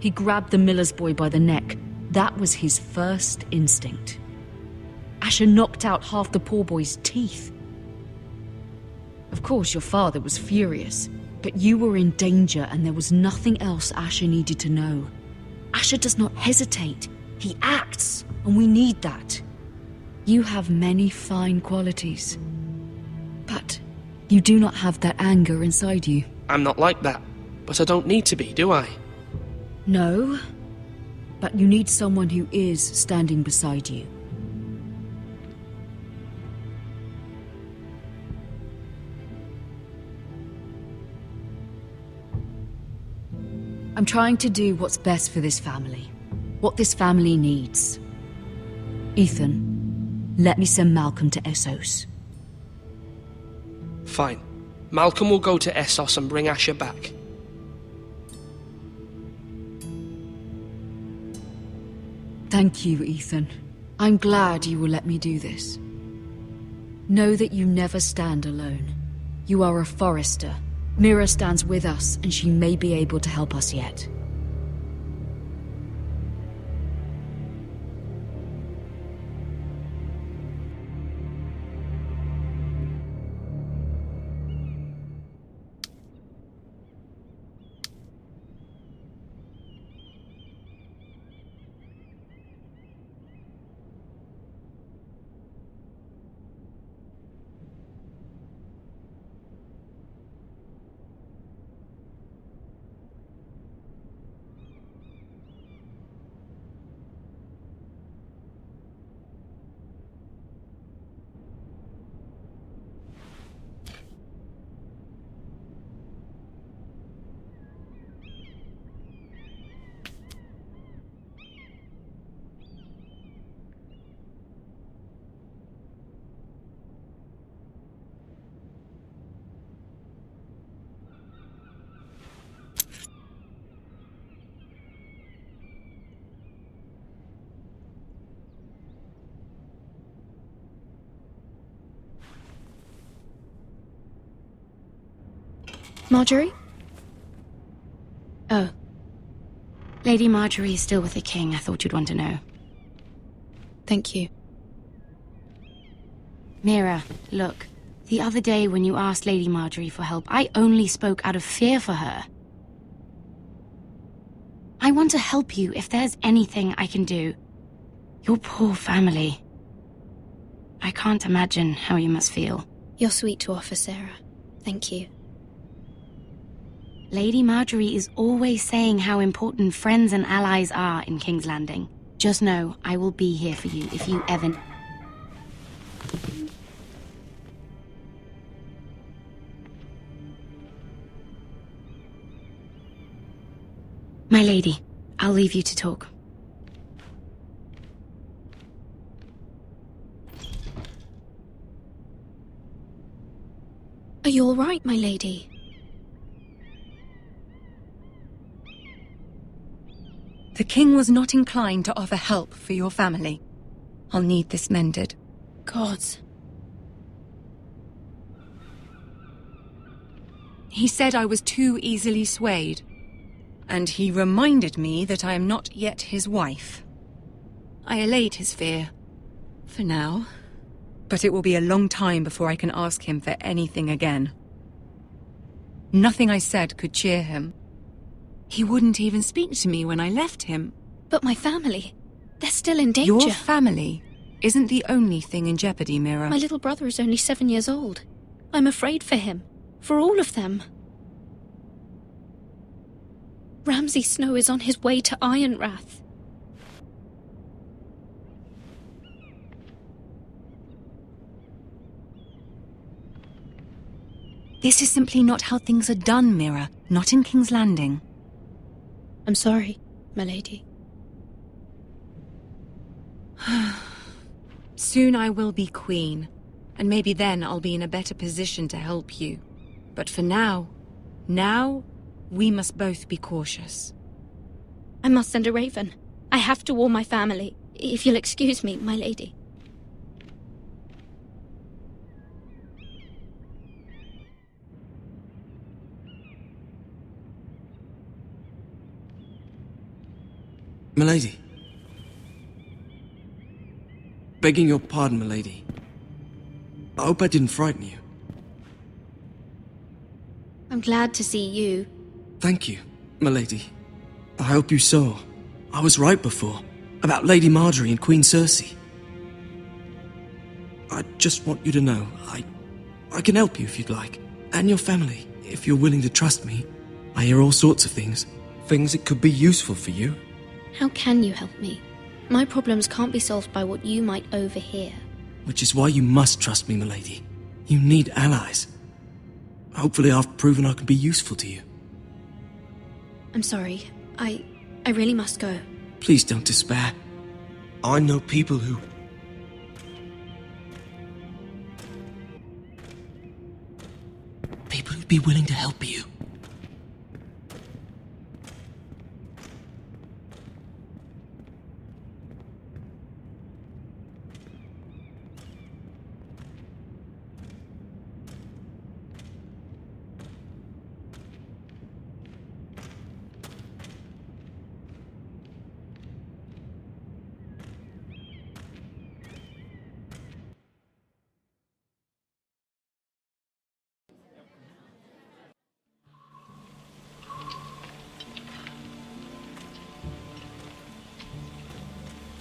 [SPEAKER 9] He grabbed the miller's boy by the neck. That was his first instinct. Asher knocked out half the poor boy's teeth. Of course, your father was furious, but you were in danger and there was nothing else Asher needed to know. Asher does not hesitate. He acts, and we need that. You have many fine qualities, but you do not have that anger inside you.
[SPEAKER 14] I'm not like that, but I don't need to be, do I?
[SPEAKER 9] No, but you need someone who is standing beside you. I'm trying to do what's best for this family, what this family needs. Ethan, let me send Malcolm to Essos.
[SPEAKER 14] Fine. Malcolm will go to Essos and bring Asher back.
[SPEAKER 9] Thank you, Ethan. I'm glad you will let me do this. Know that you never stand alone. You are a Forester. Mira stands with us, and she may be able to help us yet.
[SPEAKER 16] Marjorie?
[SPEAKER 15] Oh. Lady Marjorie is still with the king. I thought you'd want to know.
[SPEAKER 16] Thank you.
[SPEAKER 15] Mira, look. The other day when you asked Lady Marjorie for help, I only spoke out of fear for her. I want to help you if there's anything I can do. Your poor family. I can't imagine how you must feel.
[SPEAKER 16] You're sweet to offer, Sarah. Thank you.
[SPEAKER 15] Lady Marjorie is always saying how important friends and allies are in King's Landing. Just know, I will be here for you if you ever... My lady, I'll leave you to talk.
[SPEAKER 16] Are you all right, my lady?
[SPEAKER 15] The king was not inclined to offer help for your family. I'll need this mended.
[SPEAKER 16] Gods.
[SPEAKER 15] He said I was too easily swayed. And he reminded me that I am not yet his wife. I allayed his fear. For now. But it will be a long time before I can ask him for anything again. Nothing I said could cheer him. He wouldn't even speak to me when I left him.
[SPEAKER 16] But my family, they're still in danger.
[SPEAKER 15] Your family isn't the only thing in jeopardy, Mira.
[SPEAKER 16] My little brother is only 7 years old. I'm afraid for him. For all of them. Ramsay Snow is on his way to Ironrath.
[SPEAKER 15] This is simply not how things are done, Mira. Not in King's Landing.
[SPEAKER 16] I'm sorry, my lady.
[SPEAKER 15] Soon I will be queen, and maybe then I'll be in a better position to help you. But for now, we must both be cautious.
[SPEAKER 16] I must send a raven. I have to warn my family. If you'll excuse me, my lady.
[SPEAKER 20] Milady. Begging your pardon, milady. I hope I didn't frighten you.
[SPEAKER 16] I'm glad to see you.
[SPEAKER 20] Thank you, milady. I hope you saw. I was right before. About Lady Marjorie and Queen Cersei. I just want you to know, I can help you if you'd like. And your family, if you're willing to trust me. I hear all sorts of things. Things that could be useful for you.
[SPEAKER 16] How can you help me? My problems can't be solved by what you might overhear.
[SPEAKER 20] Which is why you must trust me, milady. You need allies. Hopefully I've proven I can be useful to you.
[SPEAKER 16] I'm sorry. I really must go.
[SPEAKER 20] Please don't despair. I know people who... People who'd be willing to help you.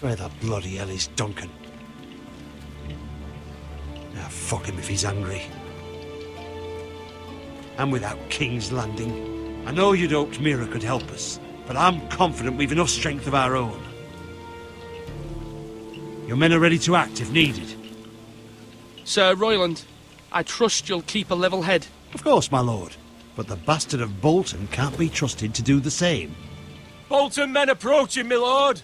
[SPEAKER 11] Where the bloody hell is Duncan? Now fuck him if he's hungry. And without King's Landing, I know you'd hoped Mira could help us, but I'm confident we've enough strength of our own. Your men are ready to act if needed.
[SPEAKER 14] Sir Royland, I trust you'll keep a level head.
[SPEAKER 11] Of course, my lord. But the bastard of Bolton can't be trusted to do the same.
[SPEAKER 8] Bolton men approaching, my lord!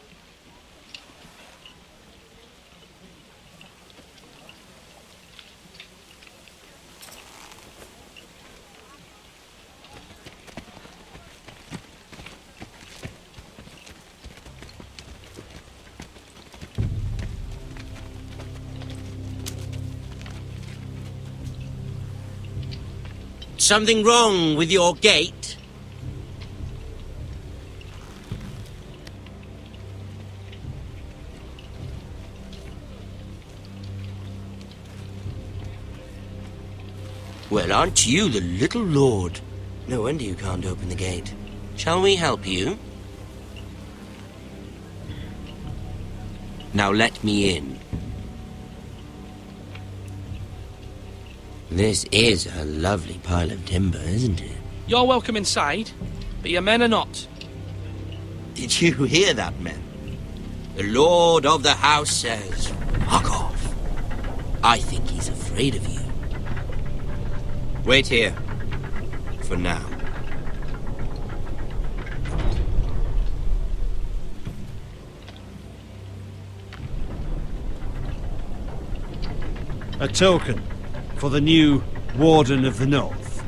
[SPEAKER 19] Something wrong with your gate? Well, aren't you the little lord? No wonder you can't open the gate. Shall we help you? Now let me in. This is a lovely pile of timber, isn't it?
[SPEAKER 14] You're welcome inside, but your men are not.
[SPEAKER 19] Did you hear that, men? The lord of the house says, fuck off. I think he's afraid of you. Wait here. For now.
[SPEAKER 11] A token for the new Warden of the North.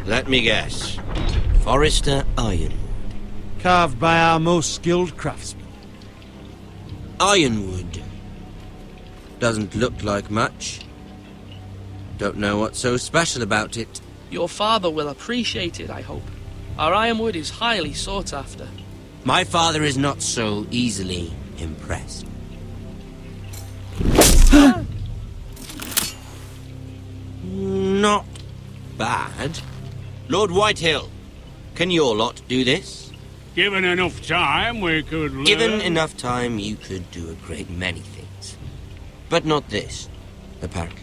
[SPEAKER 19] Let me guess. Forrester Ironwood.
[SPEAKER 11] Carved by our most skilled craftsmen.
[SPEAKER 19] Ironwood. Doesn't look like much. Don't know what's so special about it.
[SPEAKER 14] Your father will appreciate it, I hope. Our ironwood is highly sought after.
[SPEAKER 19] My father is not so easily impressed. Not bad. Lord Whitehill, can your lot do this?
[SPEAKER 2] Given enough time, we could learn.
[SPEAKER 19] Given enough time, you could do a great many things. But not this, apparently.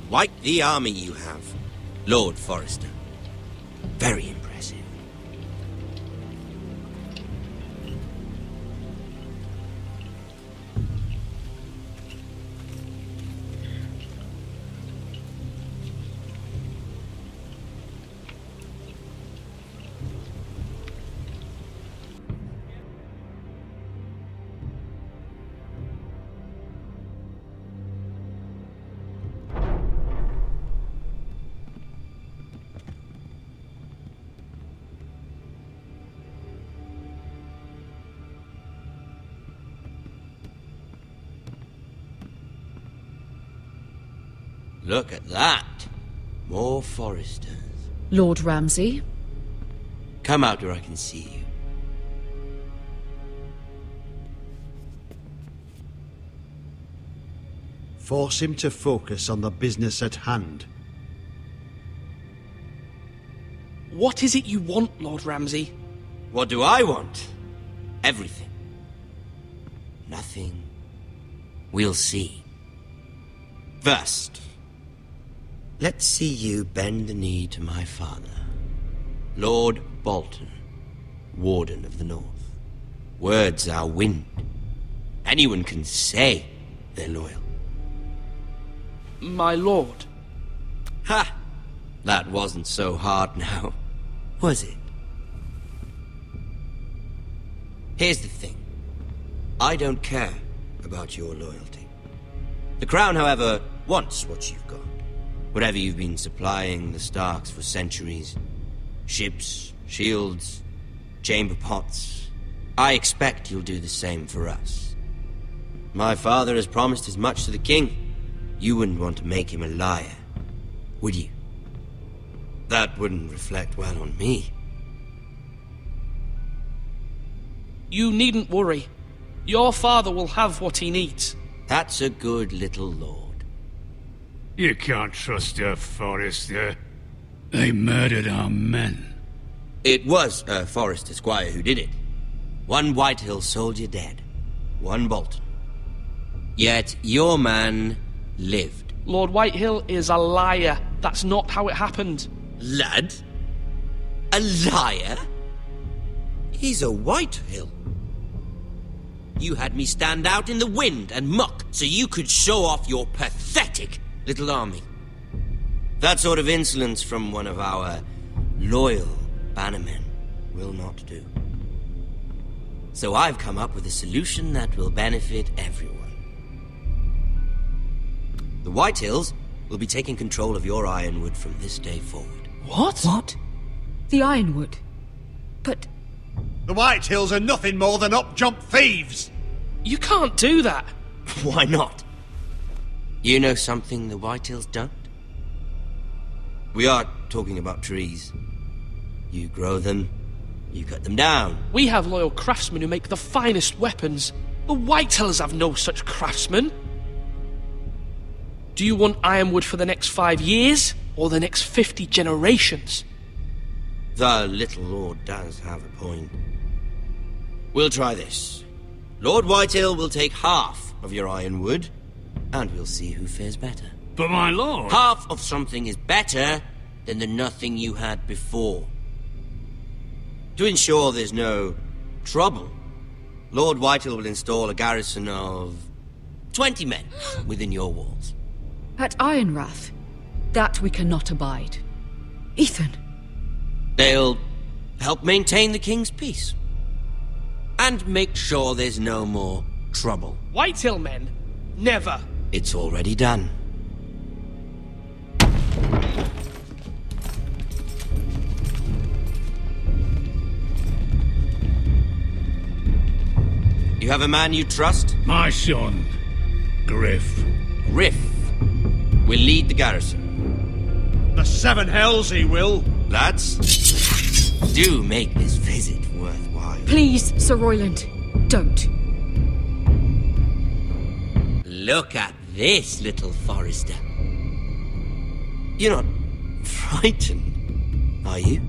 [SPEAKER 19] Quite the army you have, Lord Forrester. Very impressive. Look at that. More Forresters.
[SPEAKER 9] Lord Ramsay?
[SPEAKER 19] Come out where I can see you.
[SPEAKER 11] Force him to focus on the business at hand.
[SPEAKER 14] What is it you want, Lord Ramsay?
[SPEAKER 19] What do I want? Everything. Nothing. We'll see. First, let's see you bend the knee to my father, Lord Bolton, Warden of the North. Words are wind. Anyone can say they're loyal.
[SPEAKER 14] My lord.
[SPEAKER 19] Ha! That wasn't so hard now, was it? Here's the thing. I don't care about your loyalty. The Crown, however, wants what you've got. Whatever you've been supplying the Starks for centuries. Ships, shields, chamber pots. I expect you'll do the same for us. My father has promised as much to the king. You wouldn't want to make him a liar, would you? That wouldn't reflect well on me.
[SPEAKER 14] You needn't worry. Your father will have what he needs.
[SPEAKER 19] That's a good little lord.
[SPEAKER 2] You can't trust her, Forrester. They murdered our men.
[SPEAKER 19] It was a Forrester squire who did it. One Whitehill soldier dead. One Bolton. Yet your man lived.
[SPEAKER 14] Lord Whitehill is a liar. That's not how it happened.
[SPEAKER 19] Lad? A liar? He's a Whitehill. You had me stand out in the wind and muck so you could show off your pathetic little army. That sort of insolence from one of our loyal bannermen will not do. So I've come up with a solution that will benefit everyone. The Whitehills will be taking control of your Ironwood from this day forward.
[SPEAKER 9] What? What? The Ironwood? But...
[SPEAKER 11] The Whitehills are nothing more than up-jump thieves!
[SPEAKER 14] You can't do that!
[SPEAKER 19] Why not? You know something the Whitehills don't? We are talking about trees. You grow them, you cut them down.
[SPEAKER 14] We have loyal craftsmen who make the finest weapons. The Whitehills have no such craftsmen. Do you want Ironwood for the next 5 years, or the next 50 generations?
[SPEAKER 19] The little lord does have a point. We'll try this. Lord Whitehill will take half of your Ironwood, and we'll see who fares better.
[SPEAKER 2] But my lord...
[SPEAKER 19] Half of something is better than the nothing you had before. To ensure there's no trouble, Lord Whitehill will install a garrison of 20 men within your walls.
[SPEAKER 9] At Ironrath? That we cannot abide. Ethan!
[SPEAKER 19] They'll help maintain the king's peace. And make sure there's no more trouble.
[SPEAKER 14] Whitehill men? Never.
[SPEAKER 19] It's already done. You have a man you trust?
[SPEAKER 2] My son, Griff.
[SPEAKER 19] Griff will lead the garrison.
[SPEAKER 11] The Seven Hells he will.
[SPEAKER 19] Lads, do make this visit worthwhile.
[SPEAKER 9] Please, Sir Royland, don't.
[SPEAKER 19] Look at this, little Forester. You're not frightened, are you?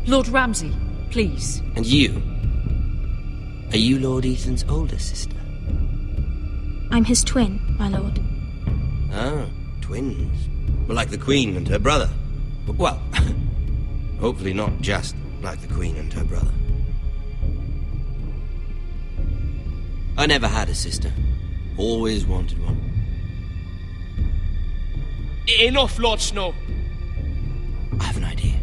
[SPEAKER 9] Lord Ramsay, please.
[SPEAKER 19] And you? Are you Lord Ethan's older sister?
[SPEAKER 10] I'm his twin, my lord.
[SPEAKER 19] Ah, twins. Well, like the Queen and her brother. Well, hopefully not just like the Queen and her brother. I never had a sister. Always wanted one.
[SPEAKER 14] Enough, Lord Snow.
[SPEAKER 19] I have an idea.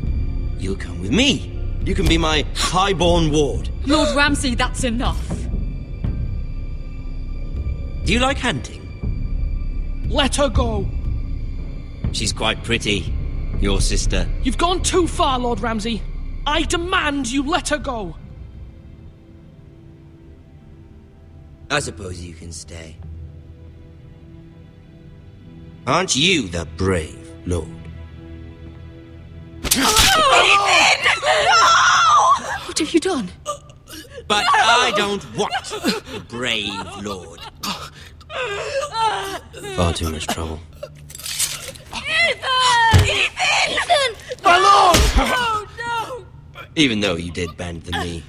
[SPEAKER 19] You'll come with me. You can be my highborn ward.
[SPEAKER 9] Lord Ramsay, that's enough.
[SPEAKER 19] Do you like hunting?
[SPEAKER 14] Let her go.
[SPEAKER 19] She's quite pretty, your sister.
[SPEAKER 14] You've gone too far, Lord Ramsay. I demand you let her go.
[SPEAKER 19] I suppose you can stay. Aren't you the brave lord?
[SPEAKER 9] What have you done?
[SPEAKER 19] But I don't want the brave lord. Far too much trouble.
[SPEAKER 12] Ethan! Ethan!
[SPEAKER 11] My lord!
[SPEAKER 12] Oh, no!
[SPEAKER 19] Even though you did bend the knee.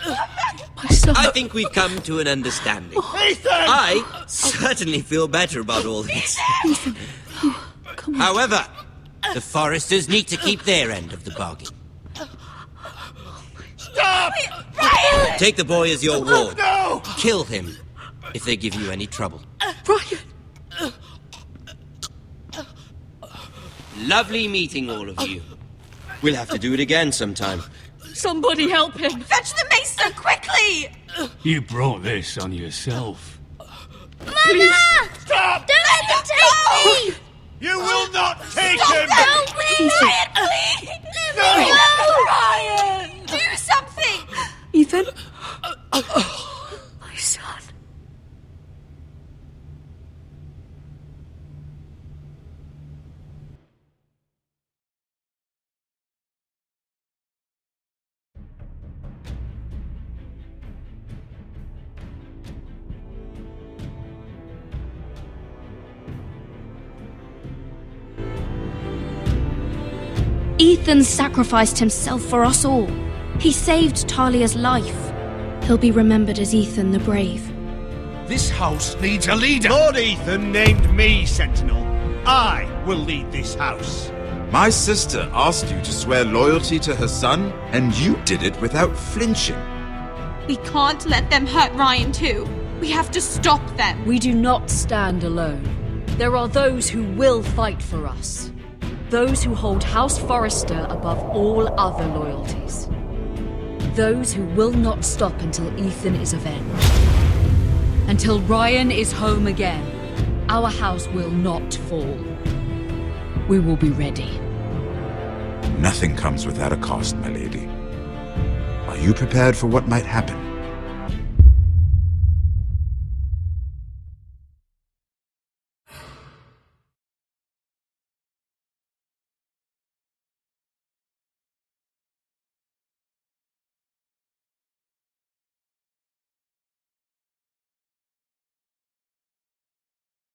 [SPEAKER 9] My son.
[SPEAKER 19] I think we've come to an understanding.
[SPEAKER 11] Ethan!
[SPEAKER 19] I certainly feel better about all this.
[SPEAKER 9] Ethan. Oh, come on.
[SPEAKER 19] However, the Foresters need to keep their end of the bargain.
[SPEAKER 11] Stop!
[SPEAKER 12] Brian!
[SPEAKER 19] Take the boy as your ward.
[SPEAKER 11] No!
[SPEAKER 19] Kill him if they give you any trouble.
[SPEAKER 9] Brian!
[SPEAKER 19] Lovely meeting all of you. We'll have to do it again sometime.
[SPEAKER 9] Somebody help him!
[SPEAKER 12] Fetch the maester, quickly!
[SPEAKER 2] You brought this on yourself.
[SPEAKER 13] Mama!
[SPEAKER 11] Stop!
[SPEAKER 13] Don't let him take me!
[SPEAKER 11] You will not take
[SPEAKER 12] Stop
[SPEAKER 11] him!
[SPEAKER 12] that! Brian, please!
[SPEAKER 11] No!
[SPEAKER 12] Brian! Do something!
[SPEAKER 9] Ethan? My son.
[SPEAKER 16] Ethan sacrificed himself for us all. He saved Talia's life. He'll be remembered as Ethan the Brave.
[SPEAKER 2] This house needs a leader.
[SPEAKER 11] Lord Ethan named me Sentinel. I will lead this house.
[SPEAKER 17] My sister asked you to swear loyalty to her son, and you did it without flinching.
[SPEAKER 12] We can't let them hurt Ryan too. We have to stop them.
[SPEAKER 9] We do not stand alone. There are those who will fight for us. Those who hold House Forrester above all other loyalties. Those who will not stop until Ethan is avenged. Until Ryan is home again, our house will not fall. We will be ready.
[SPEAKER 17] Nothing comes without a cost, my lady. Are you prepared for what might happen?